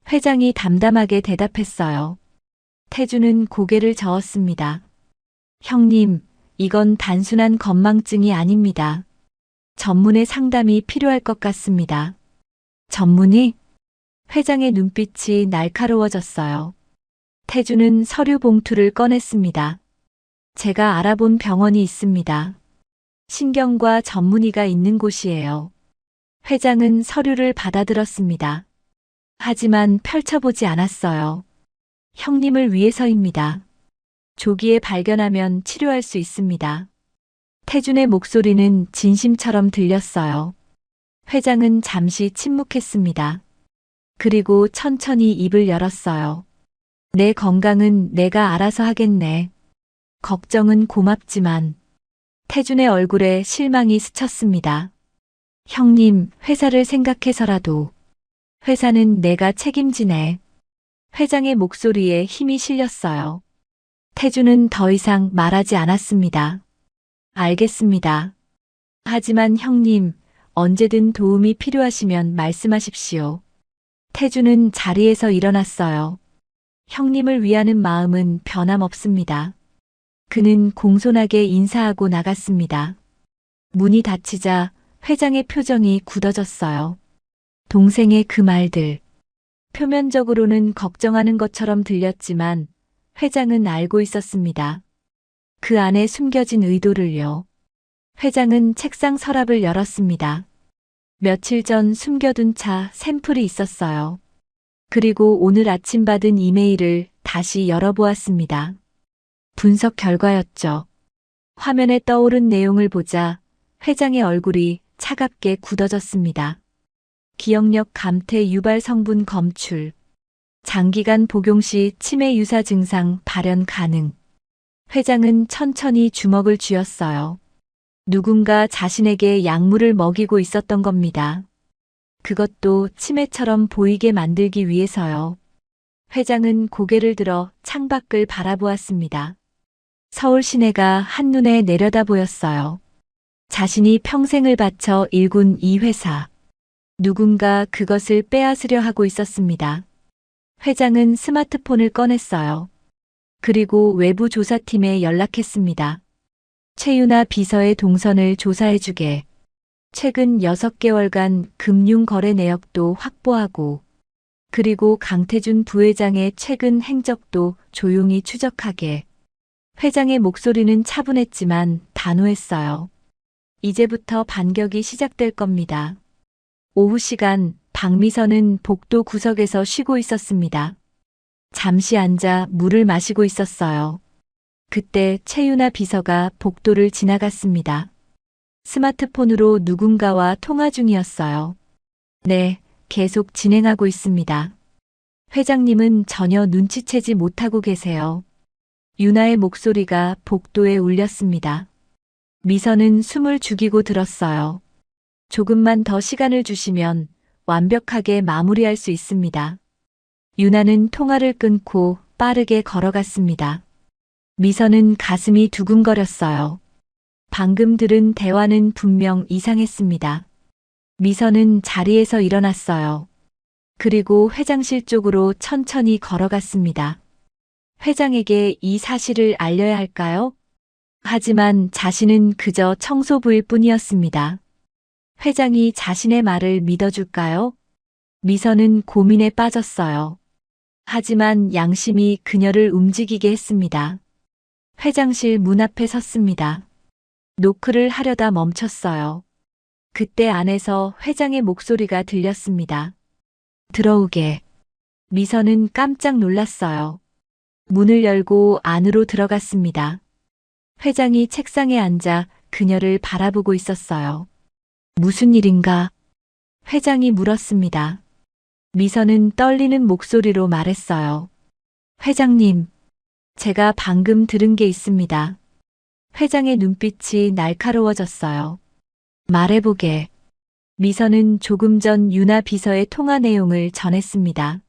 S2: 회장이 담담하게 대답했어요. 태주는 고개를 저었습니다. 형님, 이건 단순한 건망증이 아닙니다. 전문의 상담이 필요할 것 같습니다. 전문의? 회장의 눈빛이 날카로워졌어요. 태주는 서류 봉투를 꺼냈습니다. 제가 알아본 병원이 있습니다. 신경과 전문의가 있는 곳이에요. 회장은 서류를 받아들었습니다. 하지만 펼쳐보지 않았어요. 형님을 위해서입니다. 조기에 발견하면 치료할 수 있습니다. 태준의 목소리는 진심처럼 들렸어요. 회장은 잠시 침묵했습니다. 그리고 천천히 입을 열었어요. 내 건강은 내가 알아서 하겠네. 걱정은 고맙지만. 태준의 얼굴에 실망이 스쳤습니다. 형님, 회사를 생각해서라도. 회사는 내가 책임지네. 회장의 목소리에 힘이 실렸어요. 태준은 더 이상 말하지 않았습니다. 알겠습니다. 하지만 형님, 언제든 도움이 필요하시면 말씀하십시오. 태준은 자리에서 일어났어요. 형님을 위하는 마음은 변함없습니다. 그는 공손하게 인사하고 나갔습니다. 문이 닫히자 회장의 표정이 굳어졌어요. 동생의 그 말들. 표면적으로는 걱정하는 것처럼 들렸지만 회장은 알고 있었습니다. 그 안에 숨겨진 의도를요. 회장은 책상 서랍을 열었습니다. 며칠 전 숨겨둔 차 샘플이 있었어요. 그리고 오늘 아침 받은 이메일을 다시 열어보았습니다. 분석 결과였죠. 화면에 떠오른 내용을 보자 회장의 얼굴이 차갑게 굳어졌습니다. 기억력 감퇴 유발 성분 검출. 장기간 복용 시 치매 유사 증상 발현 가능. 회장은 천천히 주먹을 쥐었어요. 누군가 자신에게 약물을 먹이고 있었던 겁니다. 그것도 치매처럼 보이게 만들기 위해서요. 회장은 고개를 들어 창밖을 바라보았습니다. 서울 시내가 한눈에 내려다 보였어요. 자신이 평생을 바쳐 일군 이 회사. 누군가 그것을 빼앗으려 하고 있었습니다. 회장은 스마트폰을 꺼냈어요. 그리고 외부 조사팀에 연락했습니다. 최윤아 비서의 동선을 조사해주게. 최근 6개월간 금융거래 내역도 확보하고, 그리고 강태준 부회장의 최근 행적도 조용히 추적하게. 회장의 목소리는 차분했지만 단호했어요. 이제부터 반격이 시작될 겁니다. 오후 시간, 박미선은 복도 구석에서 쉬고 있었습니다. 잠시 앉아 물을 마시고 있었어요. 그때 최윤아 비서가 복도를 지나갔습니다. 스마트폰으로 누군가와 통화 중이었어요. 네, 계속 진행하고 있습니다. 회장님은 전혀 눈치채지 못하고 계세요. 윤아의 목소리가 복도에 울렸습니다. 미선은 숨을 죽이고 들었어요. 조금만 더 시간을 주시면 완벽하게 마무리할 수 있습니다. 윤아는 통화를 끊고 빠르게 걸어갔습니다. 미선은 가슴이 두근거렸어요. 방금 들은 대화는 분명 이상했습니다. 미선은 자리에서 일어났어요. 그리고 회장실 쪽으로 천천히 걸어갔습니다. 회장에게 이 사실을 알려야 할까요? 하지만 자신은 그저 청소부일 뿐이었습니다. 회장이 자신의 말을 믿어줄까요? 미선은 고민에 빠졌어요. 하지만 양심이 그녀를 움직이게 했습니다. 회장실 문 앞에 섰습니다. 노크를 하려다 멈췄어요. 그때 안에서 회장의 목소리가 들렸습니다. 들어오게. 미선은 깜짝 놀랐어요. 문을 열고 안으로 들어갔습니다. 회장이 책상에 앉아 그녀를 바라보고 있었어요. 무슨 일인가? 회장이 물었습니다. 미선은 떨리는 목소리로 말했어요. 회장님, 제가 방금 들은 게 있습니다. 회장의 눈빛이 날카로워졌어요. 말해보게. 미선은 조금 전 윤아 비서의 통화 내용을 전했습니다.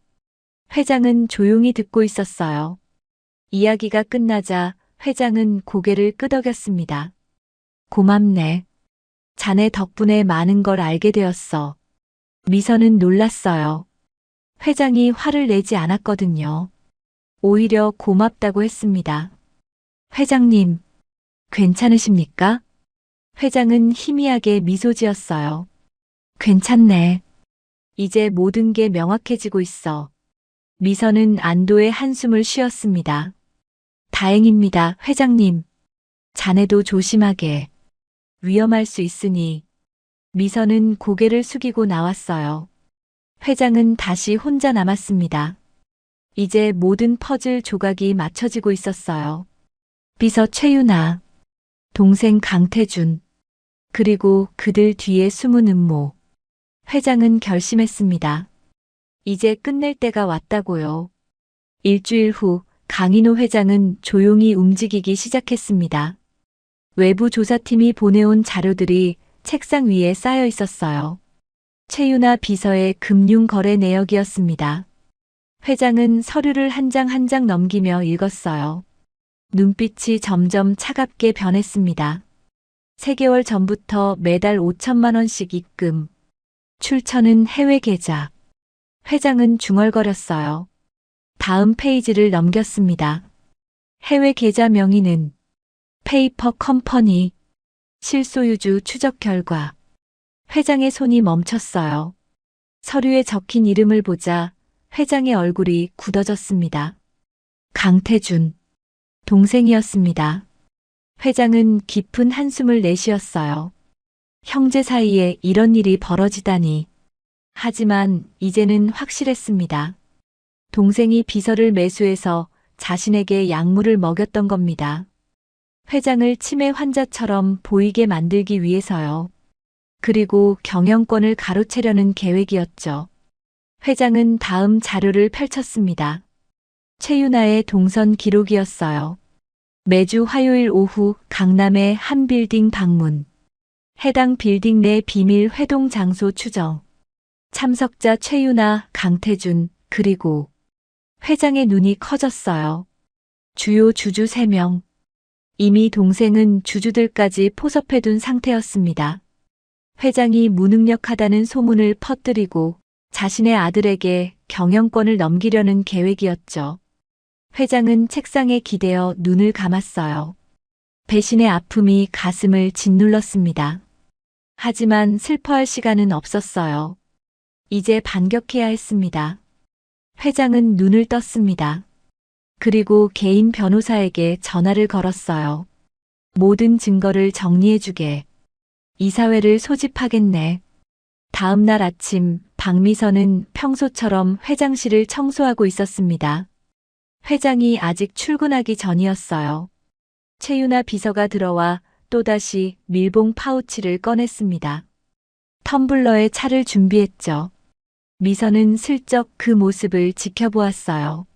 S2: 회장은 조용히 듣고 있었어요. 이야기가 끝나자 회장은 고개를 끄덕였습니다. 고맙네. 자네 덕분에 많은 걸 알게 되었어. 미선은 놀랐어요. 회장이 화를 내지 않았거든요. 오히려 고맙다고 했습니다. 회장님, 괜찮으십니까? 회장은 희미하게 미소 지었어요. 괜찮네. 이제 모든 게 명확해지고 있어. 미선은 안도의 한숨을 쉬었습니다. 다행입니다, 회장님. 자네도 조심하게. 위험할 수 있으니. 미선은 고개를 숙이고 나왔어요. 회장은 다시 혼자 남았습니다. 이제 모든 퍼즐 조각이 맞춰지고 있었어요. 비서 최윤아, 동생 강태준, 그리고 그들 뒤에 숨은 음모. 회장은 결심했습니다. 이제 끝낼 때가 왔다고요. 일주일 후 강인호 회장은 조용히 움직이기 시작했습니다. 외부 조사팀이 보내온 자료들이 책상 위에 쌓여 있었어요. 최윤아 비서의 금융거래 내역이었습니다. 회장은 서류를 한 장 한 장 넘기며 읽었어요. 눈빛이 점점 차갑게 변했습니다. 3개월 전부터 매달 5천만 원씩 입금. 출처는 해외 계좌. 회장은 중얼거렸어요. 다음 페이지를 넘겼습니다. 해외 계좌 명의는 페이퍼 컴퍼니. 실소유주 추적 결과. 회장의 손이 멈췄어요. 서류에 적힌 이름을 보자 회장의 얼굴이 굳어졌습니다. 강태준. 동생이었습니다. 회장은 깊은 한숨을 내쉬었어요. 형제 사이에 이런 일이 벌어지다니. 하지만 이제는 확실했습니다. 동생이 비서를 매수해서 자신에게 약물을 먹였던 겁니다. 회장을 치매 환자처럼 보이게 만들기 위해서요. 그리고 경영권을 가로채려는 계획이었죠. 회장은 다음 자료를 펼쳤습니다. 최윤아의 동선 기록이었어요. 매주 화요일 오후 강남의 한 빌딩 방문. 해당 빌딩 내 비밀 회동 장소 추정. 참석자 최윤아, 강태준, 그리고 회장의 눈이 커졌어요. 주요 주주 3명. 이미 동생은 주주들까지 포섭해둔 상태였습니다. 회장이 무능력하다는 소문을 퍼뜨리고 자신의 아들에게 경영권을 넘기려는 계획이었죠. 회장은 책상에 기대어 눈을 감았어요. 배신의 아픔이 가슴을 짓눌렀습니다. 하지만 슬퍼할 시간은 없었어요. 이제 반격해야 했습니다. 회장은 눈을 떴습니다. 그리고 개인 변호사에게 전화를 걸었어요. 모든 증거를 정리해주게. 이사회를 소집하겠네. 다음 날 아침 박미선은 평소처럼 회장실을 청소하고 있었습니다. 회장이 아직 출근하기 전이었어요. 최윤아 비서가 들어와 또다시 밀봉 파우치를 꺼냈습니다. 텀블러에 차를 준비했죠. 미선은 슬쩍 그 모습을 지켜보았어요.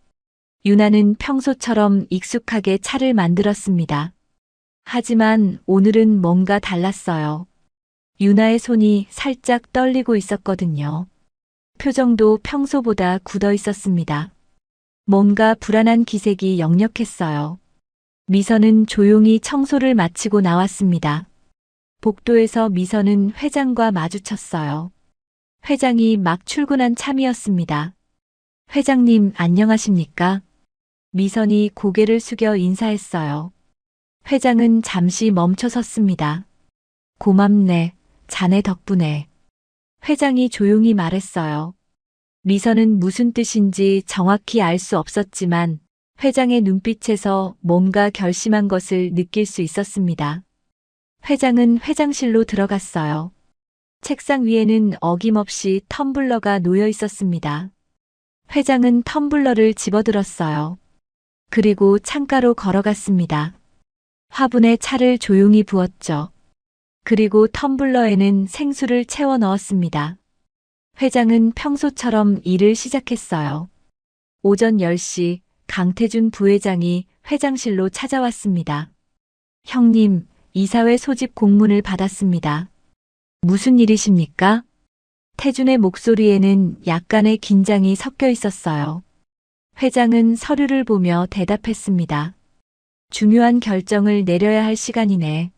S2: 윤아는 평소처럼 익숙하게 차를 만들었습니다. 하지만 오늘은 뭔가 달랐어요. 윤아의 손이 살짝 떨리고 있었거든요. 표정도 평소보다 굳어 있었습니다. 뭔가 불안한 기색이 역력했어요. 미선은 조용히 청소를 마치고 나왔습니다. 복도에서 미선은 회장과 마주쳤어요. 회장이 막 출근한 참이었습니다. 회장님 안녕하십니까? 미선이 고개를 숙여 인사했어요. 회장은 잠시 멈춰 섰습니다. 고맙네, 자네 덕분에. 회장이 조용히 말했어요. 미선은 무슨 뜻인지 정확히 알 수 없었지만 회장의 눈빛에서 뭔가 결심한 것을 느낄 수 있었습니다. 회장은 회장실로 들어갔어요. 책상 위에는 어김없이 텀블러가 놓여 있었습니다. 회장은 텀블러를 집어들었어요. 그리고 창가로 걸어갔습니다. 화분에 차를 조용히 부었죠. 그리고 텀블러에는 생수를 채워 넣었습니다. 회장은 평소처럼 일을 시작했어요. 오전 10시 강태준 부회장이 회장실로 찾아왔습니다. 형님, 이사회 소집 공문을 받았습니다. 무슨 일이십니까? 태준의 목소리에는 약간의 긴장이 섞여 있었어요. 회장은 서류를 보며 대답했습니다. 중요한 결정을 내려야 할 시간이네.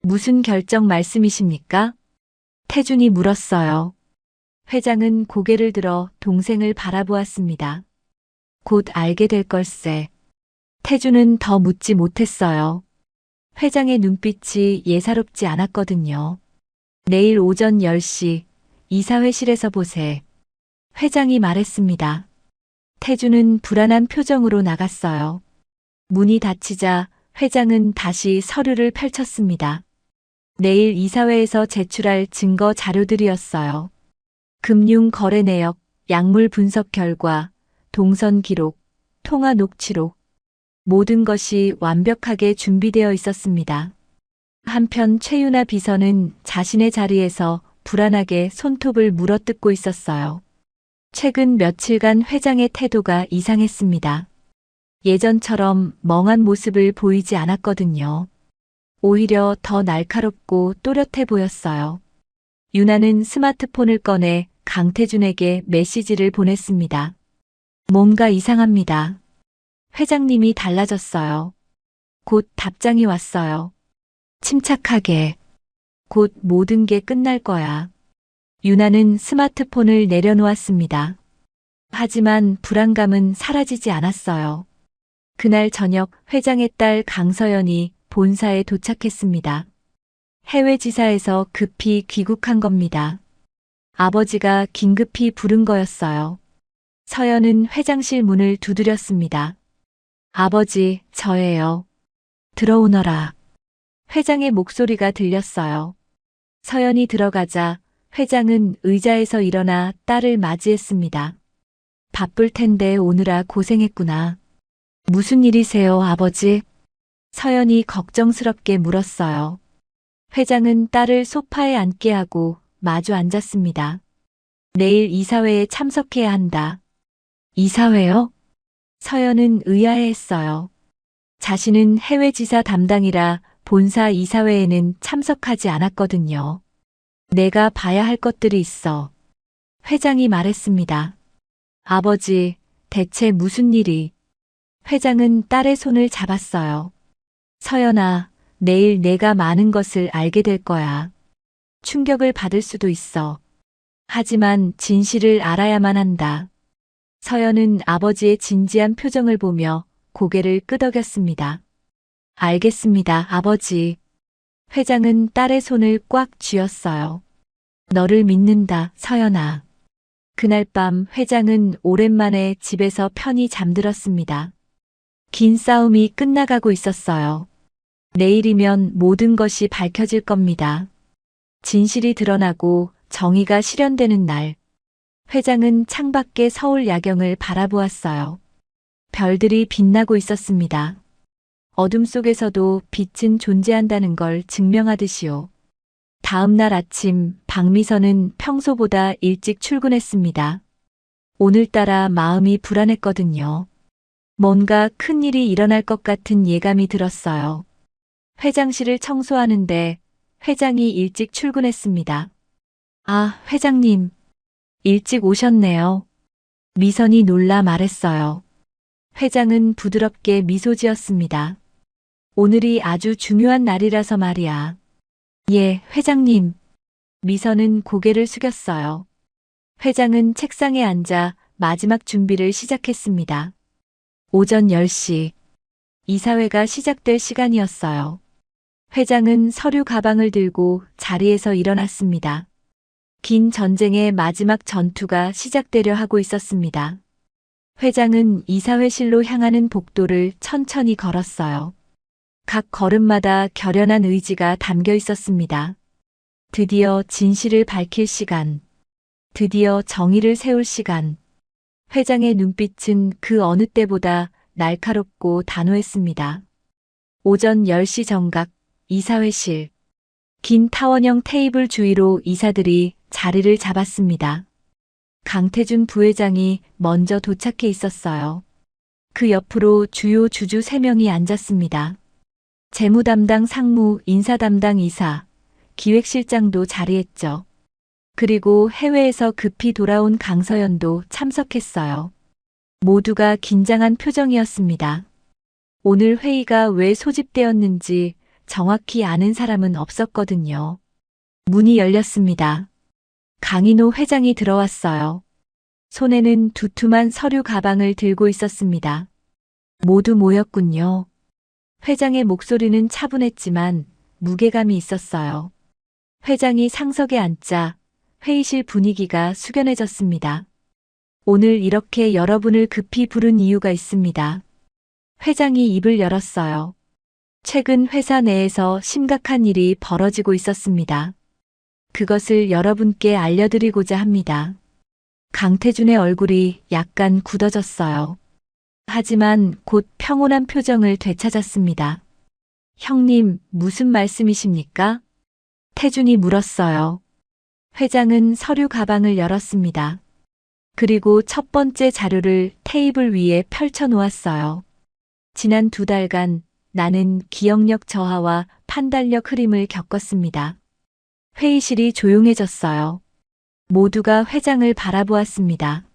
S2: 무슨 결정 말씀이십니까? 태준이 물었어요. 회장은 고개를 들어 동생을 바라보았습니다. 곧 알게 될 걸세. 태준은 더 묻지 못했어요. 회장의 눈빛이 예사롭지 않았거든요. 내일 오전 10시 이사회실에서 보세. 회장이 말했습니다. 태준은 불안한 표정으로 나갔어요. 문이 닫히자 회장은 다시 서류를 펼쳤습니다. 내일 이사회에서 제출할 증거 자료들이었어요. 금융 거래 내역, 약물 분석 결과, 동선 기록, 통화 녹취록. 모든 것이 완벽하게 준비되어 있었습니다. 한편 최윤아 비서는 자신의 자리에서 불안하게 손톱을 물어뜯고 있었어요. 최근 며칠간 회장의 태도가 이상했습니다. 예전처럼 멍한 모습을 보이지 않았거든요. 오히려 더 날카롭고 또렷해 보였어요. 유나는 스마트폰을 꺼내 강태준에게 메시지를 보냈습니다. 뭔가 이상합니다. 회장님이 달라졌어요. 곧 답장이 왔어요. 침착하게. 곧 모든 게 끝날 거야. 유나는 스마트폰을 내려놓았습니다. 하지만 불안감은 사라지지 않았어요. 그날 저녁 회장의 딸 강서연이 본사에 도착했습니다. 해외 지사에서 급히 귀국한 겁니다. 아버지가 긴급히 부른 거였어요. 서연은 회장실 문을 두드렸습니다. 아버지, 저예요. 들어오너라. 회장의 목소리가 들렸어요. 서연이 들어가자 회장은 의자에서 일어나 딸을 맞이했습니다. 바쁠 텐데 오느라 고생했구나. 무슨 일이세요, 아버지? 서연이 걱정스럽게 물었어요. 회장은 딸을 소파에 앉게 하고 마주 앉았습니다. 내일 이사회에 참석해야 한다. 이사회요? 서연은 의아해했어요. 자신은 해외지사 담당이라 본사 이사회에는 참석하지 않았거든요. 내가 봐야 할 것들이 있어. 회장이 말했습니다. 아버지, 대체 무슨 일이? 회장은 딸의 손을 잡았어요. 서연아, 내일 내가 많은 것을 알게 될 거야. 충격을 받을 수도 있어. 하지만 진실을 알아야만 한다. 서연은 아버지의 진지한 표정을 보며 고개를 끄덕였습니다. 알겠습니다, 아버지. 회장은 딸의 손을 꽉 쥐었어요. 너를 믿는다, 서연아. 그날 밤 회장은 오랜만에 집에서 편히 잠들었습니다. 긴 싸움이 끝나가고 있었어요. 내일이면 모든 것이 밝혀질 겁니다. 진실이 드러나고 정의가 실현되는 날. 회장은 창밖의 서울 야경을 바라보았어요. 별들이 빛나고 있었습니다. 어둠 속에서도 빛은 존재한다는 걸 증명하듯이요. 다음 날 아침 박미선은 평소보다 일찍 출근했습니다. 오늘따라 마음이 불안했거든요. 뭔가 큰일이 일어날 것 같은 예감이 들었어요. 회장실을 청소하는데 회장이 일찍 출근했습니다. 아, 회장님. 일찍 오셨네요. 미선이 놀라 말했어요. 회장은 부드럽게 미소 지었습니다. 오늘이 아주 중요한 날이라서 말이야. 예, 회장님. 미선은 고개를 숙였어요. 회장은 책상에 앉아 마지막 준비를 시작했습니다. 오전 10시. 이사회가 시작될 시간이었어요. 회장은 서류 가방을 들고 자리에서 일어났습니다. 긴 전쟁의 마지막 전투가 시작되려 하고 있었습니다. 회장은 이사회실로 향하는 복도를 천천히 걸었어요. 각 걸음마다 결연한 의지가 담겨 있었습니다. 드디어 진실을 밝힐 시간. 드디어 정의를 세울 시간. 회장의 눈빛은 그 어느 때보다 날카롭고 단호했습니다. 오전 10시 정각 이사회실. 긴 타원형 테이블 주위로 이사들이 자리를 잡았습니다. 강태준 부회장이 먼저 도착해 있었어요. 그 옆으로 주요 주주 3명이 앉았습니다. 재무 담당 상무, 인사 담당 이사, 기획실장도 자리했죠. 그리고 해외에서 급히 돌아온 강서연도 참석했어요. 모두가 긴장한 표정이었습니다. 오늘 회의가 왜 소집되었는지 정확히 아는 사람은 없었거든요. 문이 열렸습니다. 강인호 회장이 들어왔어요. 손에는 두툼한 서류 가방을 들고 있었습니다. 모두 모였군요. 회장의 목소리는 차분했지만 무게감이 있었어요. 회장이 상석에 앉자 회의실 분위기가 숙연해졌습니다. 오늘 이렇게 여러분을 급히 부른 이유가 있습니다. 회장이 입을 열었어요. 최근 회사 내에서 심각한 일이 벌어지고 있었습니다. 그것을 여러분께 알려드리고자 합니다. 강태준의 얼굴이 약간 굳어졌어요. 하지만 곧 평온한 표정을 되찾았습니다. 형님, 무슨 말씀이십니까? 태준이 물었어요. 회장은 서류 가방을 열었습니다. 그리고 첫 번째 자료를 테이블 위에 펼쳐 놓았어요. 지난 2달간 나는 기억력 저하와 판단력 흐림을 겪었습니다. 회의실이 조용해졌어요. 모두가 회장을 바라보았습니다.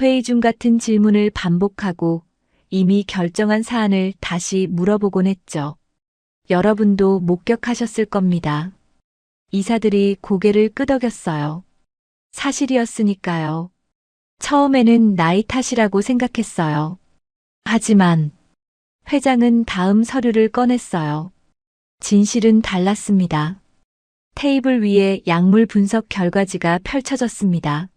S2: 회의 중 같은 질문을 반복하고 이미 결정한 사안을 다시 물어보곤 했죠. 여러분도 목격하셨을 겁니다. 이사들이 고개를 끄덕였어요. 사실이었으니까요. 처음에는 나이 탓이라고 생각했어요. 하지만 회장은 다음 서류를 꺼냈어요. 진실은 달랐습니다. 테이블 위에 약물 분석 결과지가 펼쳐졌습니다.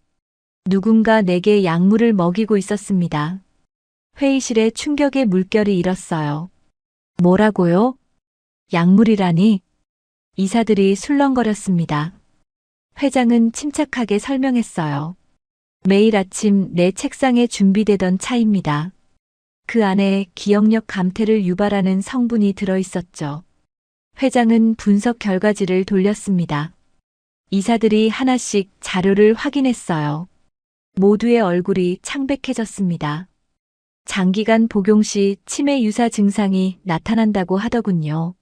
S2: 누군가 내게 약물을 먹이고 있었습니다. 회의실에 충격의 물결이 일었어요. 뭐라고요? 약물이라니? 이사들이 술렁거렸습니다. 회장은 침착하게 설명했어요. 매일 아침 내 책상에 준비되던 차입니다. 그 안에 기억력 감퇴를 유발하는 성분이 들어 있었죠. 회장은 분석 결과지를 돌렸습니다. 이사들이 하나씩 자료를 확인했어요. 모두의 얼굴이 창백해졌습니다. 장기간 복용 시 치매 유사 증상이 나타난다고 하더군요.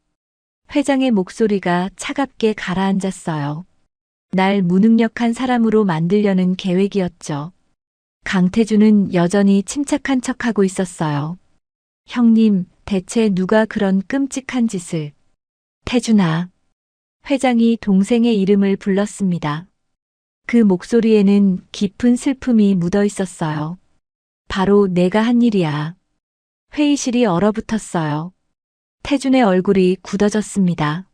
S2: 회장의 목소리가 차갑게 가라앉았어요. 날 무능력한 사람으로 만들려는 계획이었죠. 강태준은 여전히 침착한 척하고 있었어요. 형님, 대체 누가 그런 끔찍한 짓을... 태준아. 회장이 동생의 이름을 불렀습니다. 그 목소리에는 깊은 슬픔이 묻어 있었어요. 바로 내가 한 일이야. 회의실이 얼어붙었어요. 태준의 얼굴이 굳어졌습니다.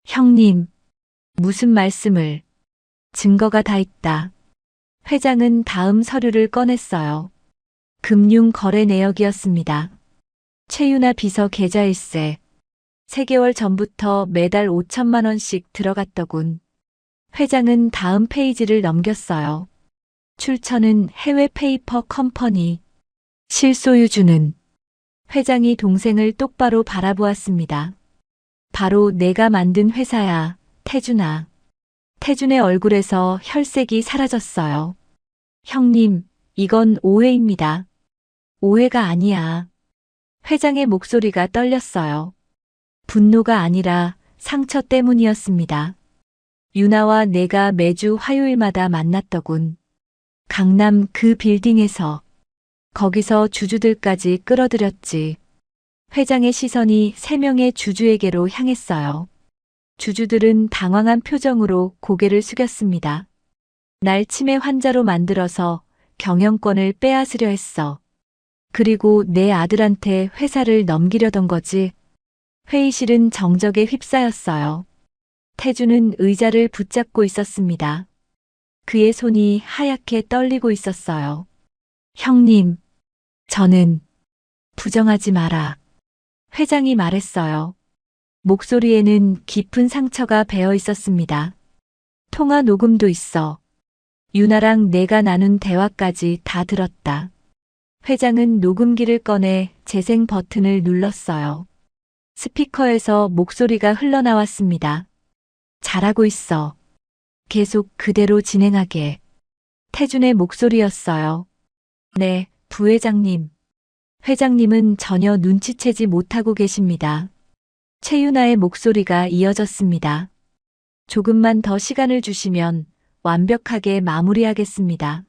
S2: 형님, 무슨 말씀을... 증거가 다 있다. 회장은 다음 서류를 꺼냈어요. 금융 거래 내역이었습니다. 최윤아 비서 계좌일세. 3개월 전부터 매달 5천만 원씩 들어갔더군. 회장은 다음 페이지를 넘겼어요. 출처는 해외 페이퍼 컴퍼니. 실소유주는... 회장이 동생을 똑바로 바라보았습니다. 바로 내가 만든 회사야, 태준아. 태준의 얼굴에서 혈색이 사라졌어요. 형님, 이건 오해입니다. 오해가 아니야. 회장의 목소리가 떨렸어요. 분노가 아니라 상처 때문이었습니다. 유나와 내가 매주 화요일마다 만났더군. 강남 그 빌딩에서. 거기서 주주들까지 끌어들였지. 회장의 시선이 3명의 주주에게로 향했어요. 주주들은 당황한 표정으로 고개를 숙였습니다. 날 치매 환자로 만들어서 경영권을 빼앗으려 했어. 그리고 내 아들한테 회사를 넘기려던 거지. 회의실은 정적에 휩싸였어요. 태준은 의자를 붙잡고 있었습니다. 그의 손이 하얗게 떨리고 있었어요. 형님, 저는... 부정하지 마라. 회장이 말했어요. 목소리에는 깊은 상처가 배어 있었습니다. 통화 녹음도 있어. 유나랑 내가 나눈 대화까지 다 들었다. 회장은 녹음기를 꺼내 재생 버튼을 눌렀어요. 스피커에서 목소리가 흘러나왔습니다. 잘하고 있어. 계속 그대로 진행하게. 태준의 목소리였어요. 네, 부회장님. 회장님은 전혀 눈치채지 못하고 계십니다. 최윤아의 목소리가 이어졌습니다. 조금만 더 시간을 주시면 완벽하게 마무리하겠습니다.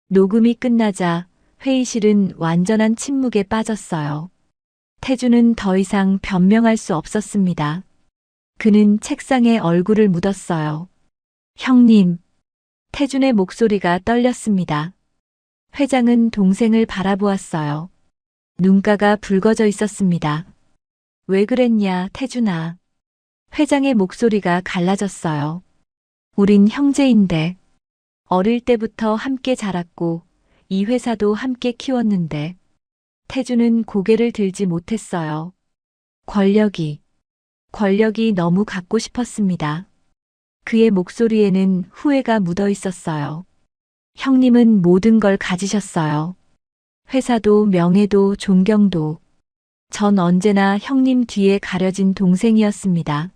S2: 녹음이 끝나자 회의실은 완전한 침묵에 빠졌어요. 태주는 더 이상 변명할 수 없었습니다. 그는 책상에 얼굴을 묻었어요. 형님. 태준의 목소리가 떨렸습니다. 회장은 동생을 바라보았어요. 눈가가 붉어져 있었습니다. 왜 그랬냐, 태준아. 회장의 목소리가 갈라졌어요. 우린 형제인데. 어릴 때부터 함께 자랐고 이 회사도 함께 키웠는데. 태준은 고개를 들지 못했어요. 권력이 너무 갖고 싶었습니다. 그의 목소리에는 후회가 묻어 있었어요. 형님은 모든 걸 가지셨어요. 회사도 명예도 존경도. 전 언제나 형님 뒤에 가려진 동생이었습니다.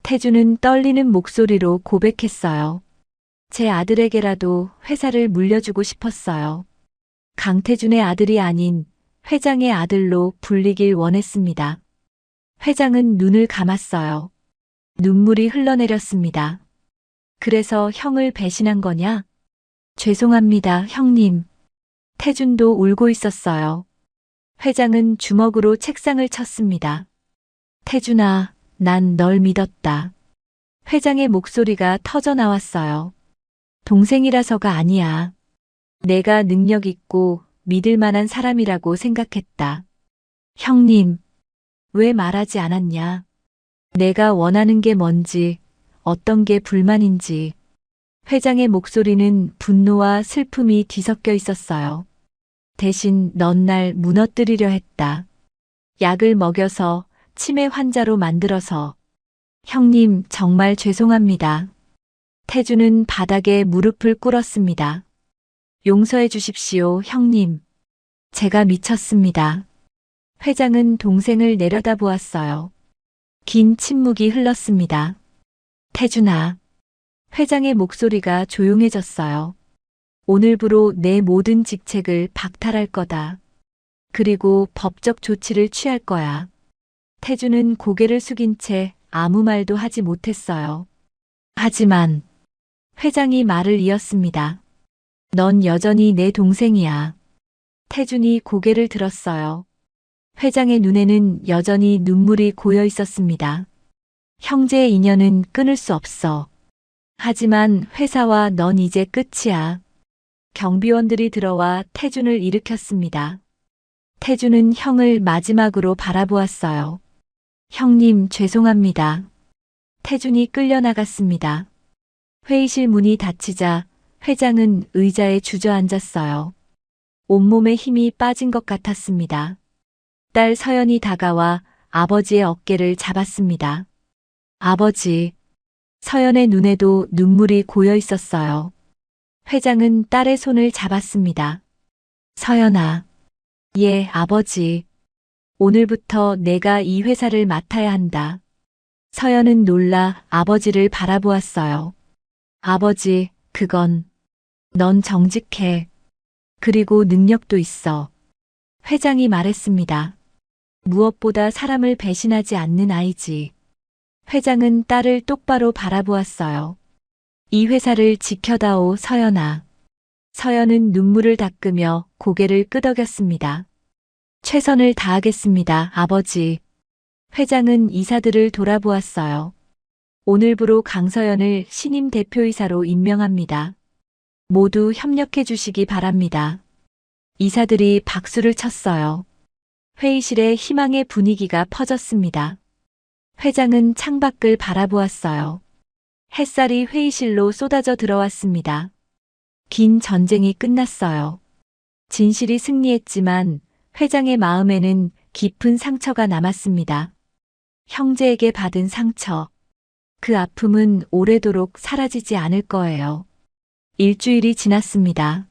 S2: 태주는 떨리는 목소리로 고백했어요. 제 아들에게라도 회사를 물려주고 싶었어요. 강태준의 아들이 아닌 회장의 아들로 불리길 원했습니다. 회장은 눈을 감았어요. 눈물이 흘러내렸습니다. 그래서 형을 배신한 거냐? 죄송합니다, 형님. 태준도 울고 있었어요. 회장은 주먹으로 책상을 쳤습니다. 태준아, 난 널 믿었다. 회장의 목소리가 터져 나왔어요. 동생이라서가 아니야. 내가 능력 있고 믿을 만한 사람이라고 생각했다. 형님, 왜 말하지 않았냐? 내가 원하는 게 뭔지, 어떤 게 불만인지. 회장의 목소리는 분노와 슬픔이 뒤섞여 있었어요. 대신 넌 날 무너뜨리려 했다. 약을 먹여서 치매 환자로 만들어서. 형님, 정말 죄송합니다. 태주는 바닥에 무릎을 꿇었습니다. 용서해 주십시오, 형님. 제가 미쳤습니다. 회장은 동생을 내려다보았어요. 긴 침묵이 흘렀습니다. 태준아. 회장의 목소리가 조용해졌어요. 오늘부로 내 모든 직책을 박탈할 거다. 그리고 법적 조치를 취할 거야. 태준은 고개를 숙인 채 아무 말도 하지 못했어요. 하지만 회장이 말을 이었습니다. 넌 여전히 내 동생이야. 태준이 고개를 들었어요. 회장의 눈에는 여전히 눈물이 고여 있었습니다. 형제의 인연은 끊을 수 없어. 하지만 회사와 넌 이제 끝이야. 경비원들이 들어와 태준을 일으켰습니다. 태준은 형을 마지막으로 바라보았어요. 형님, 죄송합니다. 태준이 끌려나갔습니다. 회의실 문이 닫히자 회장은 의자에 주저앉았어요. 온몸에 힘이 빠진 것 같았습니다. 딸 서연이 다가와 아버지의 어깨를 잡았습니다. 아버지. 서연의 눈에도 눈물이 고여 있었어요. 회장은 딸의 손을 잡았습니다. 서연아. 예, 아버지. 오늘부터 내가 이 회사를 맡아야 한다. 서연은 놀라 아버지를 바라보았어요. 아버지, 그건. 넌 정직해. 그리고 능력도 있어. 회장이 말했습니다. 무엇보다 사람을 배신하지 않는 아이지. 회장은 딸을 똑바로 바라보았어요. 이 회사를 지켜다오, 서연아. 서연은 눈물을 닦으며 고개를 끄덕였습니다. 최선을 다하겠습니다, 아버지. 회장은 이사들을 돌아보았어요. 오늘부로 강서연을 신임 대표이사로 임명합니다. 모두 협력해 주시기 바랍니다. 이사들이 박수를 쳤어요. 회의실에 희망의 분위기가 퍼졌습니다. 회장은 창밖을 바라보았어요. 햇살이 회의실로 쏟아져 들어왔습니다. 긴 전쟁이 끝났어요. 진실이 승리했지만 회장의 마음에는 깊은 상처가 남았습니다. 형제에게 받은 상처. 그 아픔은 오래도록 사라지지 않을 거예요. 일주일이 지났습니다.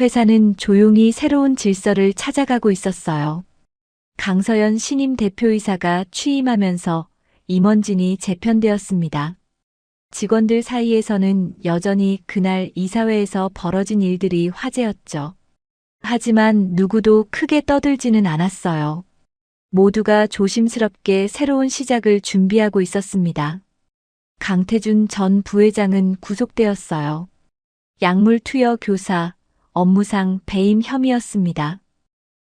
S2: 회사는 조용히 새로운 질서를 찾아가고 있었어요. 강서연 신임 대표이사가 취임하면서 임원진이 재편되었습니다. 직원들 사이에서는 여전히 그날 이사회에서 벌어진 일들이 화제였죠. 하지만 누구도 크게 떠들지는 않았어요. 모두가 조심스럽게 새로운 시작을 준비하고 있었습니다. 강태준 전 부회장은 구속되었어요. 약물 투여 교사, 업무상 배임 혐의였습니다.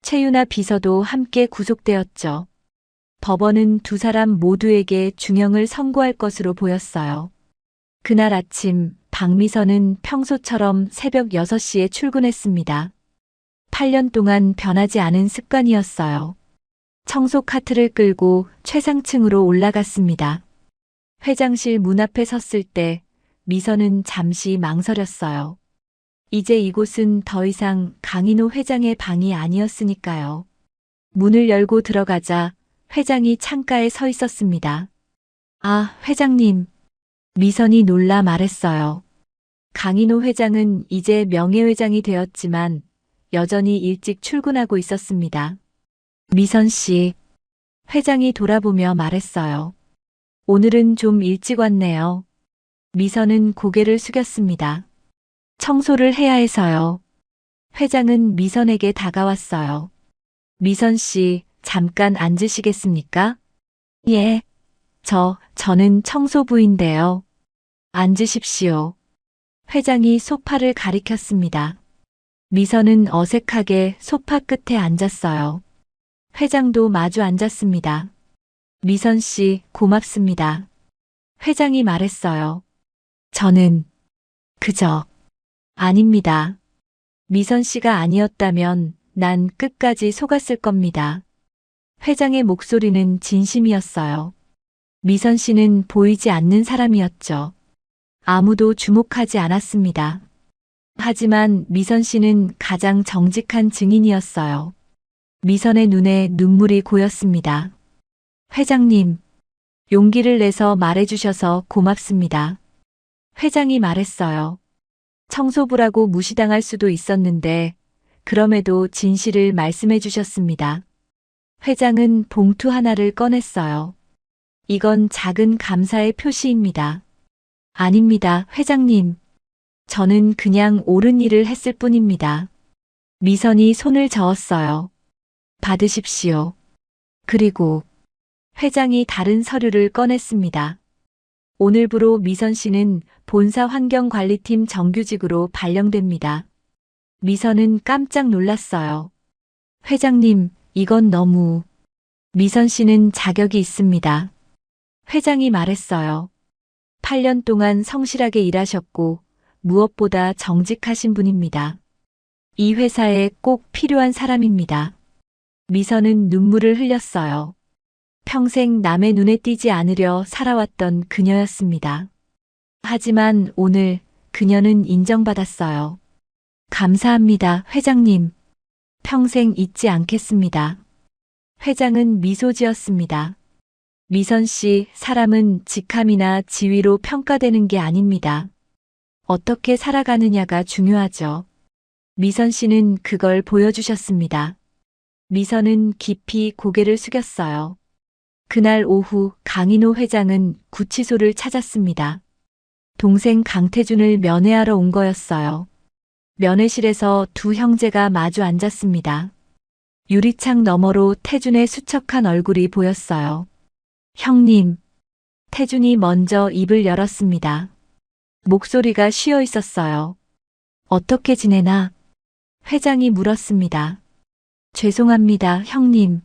S2: 최윤아 비서도 함께 구속되었죠. 법원은 두 사람 모두에게 중형을 선고할 것으로 보였어요. 그날 아침 박미선은 평소처럼 새벽 6시에 출근했습니다. 8년 동안 변하지 않은 습관이었어요. 청소 카트를 끌고 최상층으로 올라갔습니다. 회장실 문 앞에 섰을 때 미선은 잠시 망설였어요. 이제 이곳은 더 이상 강인호 회장의 방이 아니었으니까요. 문을 열고 들어가자 회장이 창가에 서 있었습니다. 아, 회장님. 미선이 놀라 말했어요. 강인호 회장은 이제 명예회장이 되었지만 여전히 일찍 출근하고 있었습니다. 미선 씨. 회장이 돌아보며 말했어요. 오늘은 좀 일찍 왔네요. 미선은 고개를 숙였습니다. 청소를 해야 해서요. 회장은 미선에게 다가왔어요. 미선 씨, 잠깐 앉으시겠습니까? 예. 저는 청소부인데요. 앉으십시오. 회장이 소파를 가리켰습니다. 미선은 어색하게 소파 끝에 앉았어요. 회장도 마주 앉았습니다. 미선 씨, 고맙습니다. 회장이 말했어요. 저는 아닙니다. 미선 씨가 아니었다면 난 끝까지 속았을 겁니다. 회장의 목소리는 진심이었어요. 미선 씨는 보이지 않는 사람이었죠. 아무도 주목하지 않았습니다. 하지만 미선 씨는 가장 정직한 증인이었어요. 미선의 눈에 눈물이 고였습니다. 회장님, 용기를 내서 말해주셔서 고맙습니다. 회장이 말했어요. 청소부라고 무시당할 수도 있었는데 그럼에도 진실을 말씀해 주셨습니다. 회장은 봉투 하나를 꺼냈어요. 이건 작은 감사의 표시입니다. 아닙니다, 회장님. 저는 그냥 옳은 일을 했을 뿐입니다. 미선이 손을 저었어요. 받으십시오. 그리고 회장이 다른 서류를 꺼냈습니다. 오늘부로 미선 씨는 본사 환경관리팀 정규직으로 발령됩니다. 미선은 깜짝 놀랐어요. 회장님, 이건 너무... 미선 씨는 자격이 있습니다. 회장이 말했어요. 8년 동안 성실하게 일하셨고 무엇보다 정직하신 분입니다. 이 회사에 꼭 필요한 사람입니다. 미선은 눈물을 흘렸어요. 평생 남의 눈에 띄지 않으려 살아왔던 그녀였습니다. 하지만 오늘 그녀는 인정받았어요. 감사합니다, 회장님. 평생 잊지 않겠습니다. 회장은 미소 지었습니다. 미선 씨, 사람은 직함이나 지위로 평가되는 게 아닙니다. 어떻게 살아가느냐가 중요하죠. 미선 씨는 그걸 보여주셨습니다. 미선은 깊이 고개를 숙였어요. 그날 오후 강인호 회장은 구치소를 찾았습니다. 동생 강태준을 면회하러 온 거였어요. 면회실에서 두 형제가 마주 앉았습니다. 유리창 너머로 태준의 수척한 얼굴이 보였어요. 형님. 태준이 먼저 입을 열었습니다. 목소리가 쉬어 있었어요. 어떻게 지내나? 회장이 물었습니다. 죄송합니다, 형님.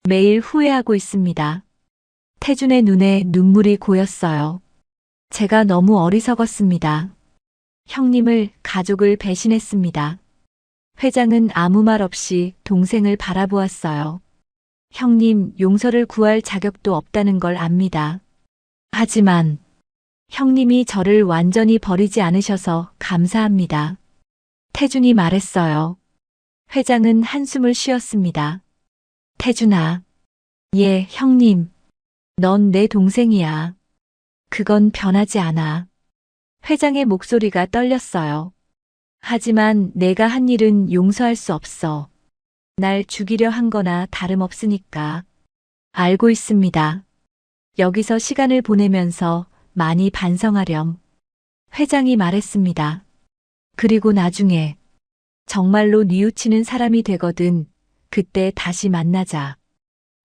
S2: 매일 후회하고 있습니다. 태준의 눈에 눈물이 고였어요. 제가 너무 어리석었습니다. 형님을, 가족을 배신했습니다. 회장은 아무 말 없이 동생을 바라보았어요. 형님, 용서를 구할 자격도 없다는 걸 압니다. 하지만 형님이 저를 완전히 버리지 않으셔서 감사합니다. 태준이 말했어요. 회장은 한숨을 쉬었습니다. 태준아. 예, 형님. 넌 내 동생이야. 그건 변하지 않아. 회장의 목소리가 떨렸어요. 하지만 내가 한 일은 용서할 수 없어. 날 죽이려 한 거나 다름없으니까. 알고 있습니다. 여기서 시간을 보내면서 많이 반성하렴. 회장이 말했습니다. 그리고 나중에 정말로 뉘우치는 사람이 되거든 그때 다시 만나자.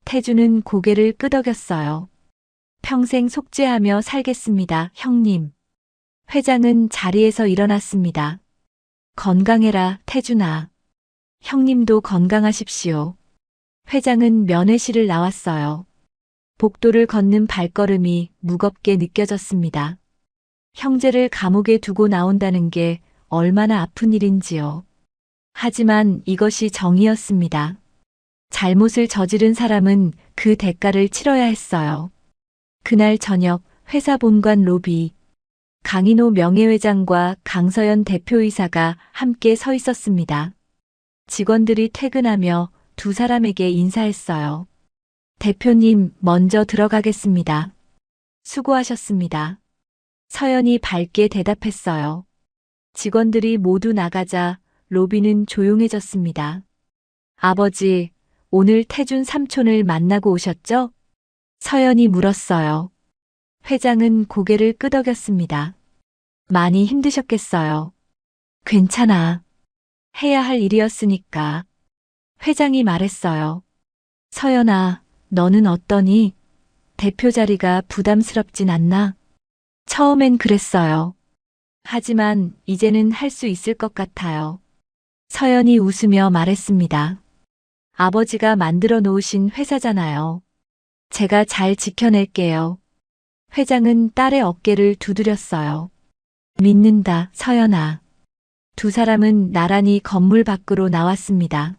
S2: 태준은 고개를 끄덕였어요. 평생 속죄하며 살겠습니다, 형님. 회장은 자리에서 일어났습니다. 건강해라, 태준아. 형님도 건강하십시오. 회장은 면회실을 나왔어요. 복도를 걷는 발걸음이 무겁게 느껴졌습니다. 형제를 감옥에 두고 나온다는 게 얼마나 아픈 일인지요. 하지만 이것이 정의였습니다. 잘못을 저지른 사람은 그 대가를 치러야 했어요. 그날 저녁 회사 본관 로비, 강인호 명예회장과 강서연 대표이사가 함께 서 있었습니다. 직원들이 퇴근하며 두 사람에게 인사했어요. 대표님, 먼저 들어가겠습니다. 수고하셨습니다. 서연이 밝게 대답했어요. 직원들이 모두 나가자 로비는 조용해졌습니다. 아버지, 오늘 태준 삼촌을 만나고 오셨죠? 서연이 물었어요. 회장은 고개를 끄덕였습니다. 많이 힘드셨겠어요. 괜찮아. 해야 할 일이었으니까. 회장이 말했어요. 서연아, 너는 어떠니? 대표 자리가 부담스럽진 않나? 처음엔 그랬어요. 하지만 이제는 할 수 있을 것 같아요. 서연이 웃으며 말했습니다. 아버지가 만들어 놓으신 회사잖아요. 제가 잘 지켜낼게요. 회장은 딸의 어깨를 두드렸어요. 믿는다, 서연아. 두 사람은 나란히 건물 밖으로 나왔습니다.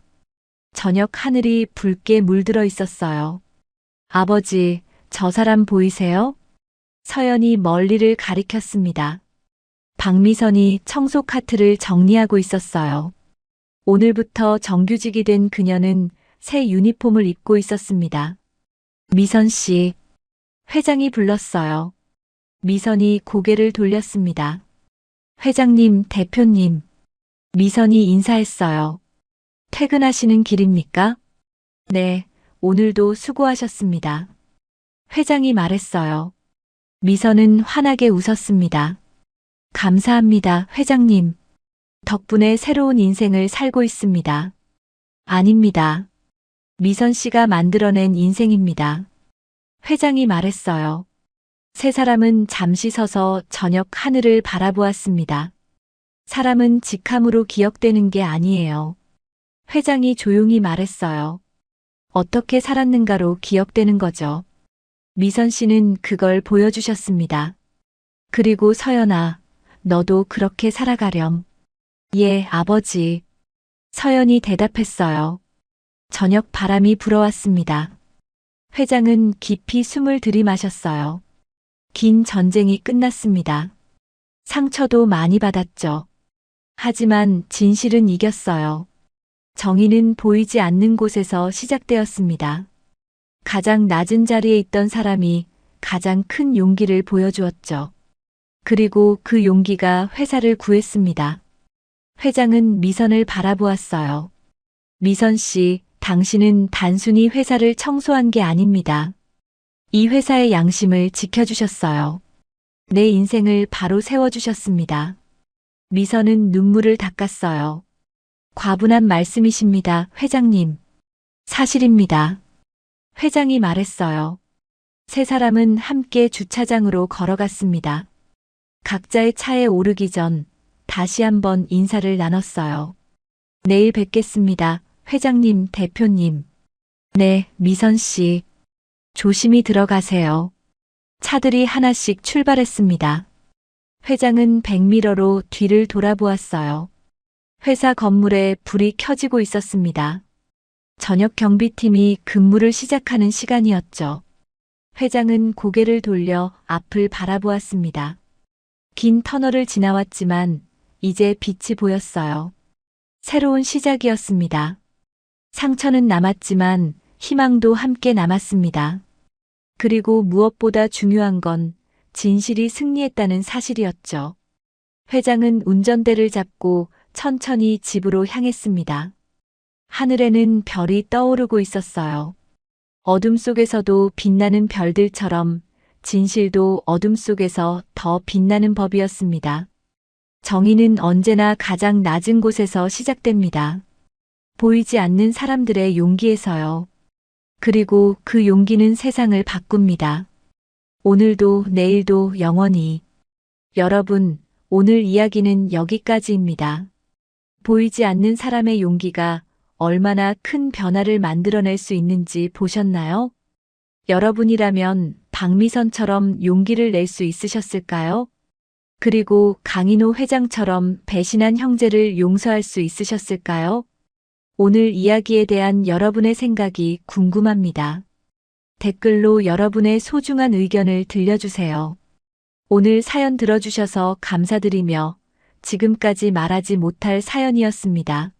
S2: 저녁 하늘이 붉게 물들어 있었어요. 아버지, 저 사람 보이세요? 서연이 멀리를 가리켰습니다. 박미선이 청소 카트를 정리하고 있었어요. 오늘부터 정규직이 된 그녀는 새 유니폼을 입고 있었습니다. 미선 씨, 회장이 불렀어요. 미선이 고개를 돌렸습니다. 회장님, 대표님. 미선이 인사했어요. 퇴근하시는 길입니까? 네, 오늘도 수고하셨습니다. 회장이 말했어요. 미선은 환하게 웃었습니다. 감사합니다, 회장님. 덕분에 새로운 인생을 살고 있습니다. 아닙니다. 미선 씨가 만들어낸 인생입니다. 회장이 말했어요. 세 사람은 잠시 서서 저녁 하늘을 바라보았습니다. 사람은 직함으로 기억되는 게 아니에요. 회장이 조용히 말했어요. 어떻게 살았는가로 기억되는 거죠. 미선 씨는 그걸 보여주셨습니다. 그리고 서연아, 너도 그렇게 살아가렴. 예, 아버지. 서연이 대답했어요. 저녁 바람이 불어왔습니다. 회장은 깊이 숨을 들이마셨어요. 긴 전쟁이 끝났습니다. 상처도 많이 받았죠. 하지만 진실은 이겼어요. 정의는 보이지 않는 곳에서 시작되었습니다. 가장 낮은 자리에 있던 사람이 가장 큰 용기를 보여주었죠. 그리고 그 용기가 회사를 구했습니다. 회장은 미선을 바라보았어요. 미선 씨, 당신은 단순히 회사를 청소한 게 아닙니다. 이 회사의 양심을 지켜주셨어요. 내 인생을 바로 세워주셨습니다. 미선은 눈물을 닦았어요. 과분한 말씀이십니다, 회장님. 사실입니다. 회장이 말했어요. 세 사람은 함께 주차장으로 걸어갔습니다. 각자의 차에 오르기 전 다시 한번 인사를 나눴어요. 내일 뵙겠습니다, 회장님, 대표님. 네, 미선 씨. 조심히 들어가세요. 차들이 하나씩 출발했습니다. 회장은 백미러로 뒤를 돌아보았어요. 회사 건물에 불이 켜지고 있었습니다. 저녁 경비팀이 근무를 시작하는 시간이었죠. 회장은 고개를 돌려 앞을 바라보았습니다. 긴 터널을 지나왔지만 이제 빛이 보였어요. 새로운 시작이었습니다. 상처는 남았지만 희망도 함께 남았습니다. 그리고 무엇보다 중요한 건 진실이 승리했다는 사실이었죠. 회장은 운전대를 잡고 천천히 집으로 향했습니다. 하늘에는 별이 떠오르고 있었어요. 어둠 속에서도 빛나는 별들처럼 진실도 어둠 속에서 더 빛나는 법이었습니다. 정의는 언제나 가장 낮은 곳에서 시작됩니다. 보이지 않는 사람들의 용기에서요. 그리고 그 용기는 세상을 바꿉니다. 오늘도 내일도 영원히. 여러분, 오늘 이야기는 여기까지입니다. 보이지 않는 사람의 용기가 얼마나 큰 변화를 만들어낼 수 있는지 보셨나요? 여러분이라면 박미선처럼 용기를 낼 수 있으셨을까요? 그리고 강인호 회장처럼 배신한 형제를 용서할 수 있으셨을까요? 오늘 이야기에 대한 여러분의 생각이 궁금합니다. 댓글로 여러분의 소중한 의견을 들려주세요. 오늘 사연 들어주셔서 감사드리며 지금까지 말하지 못할 사연이었습니다.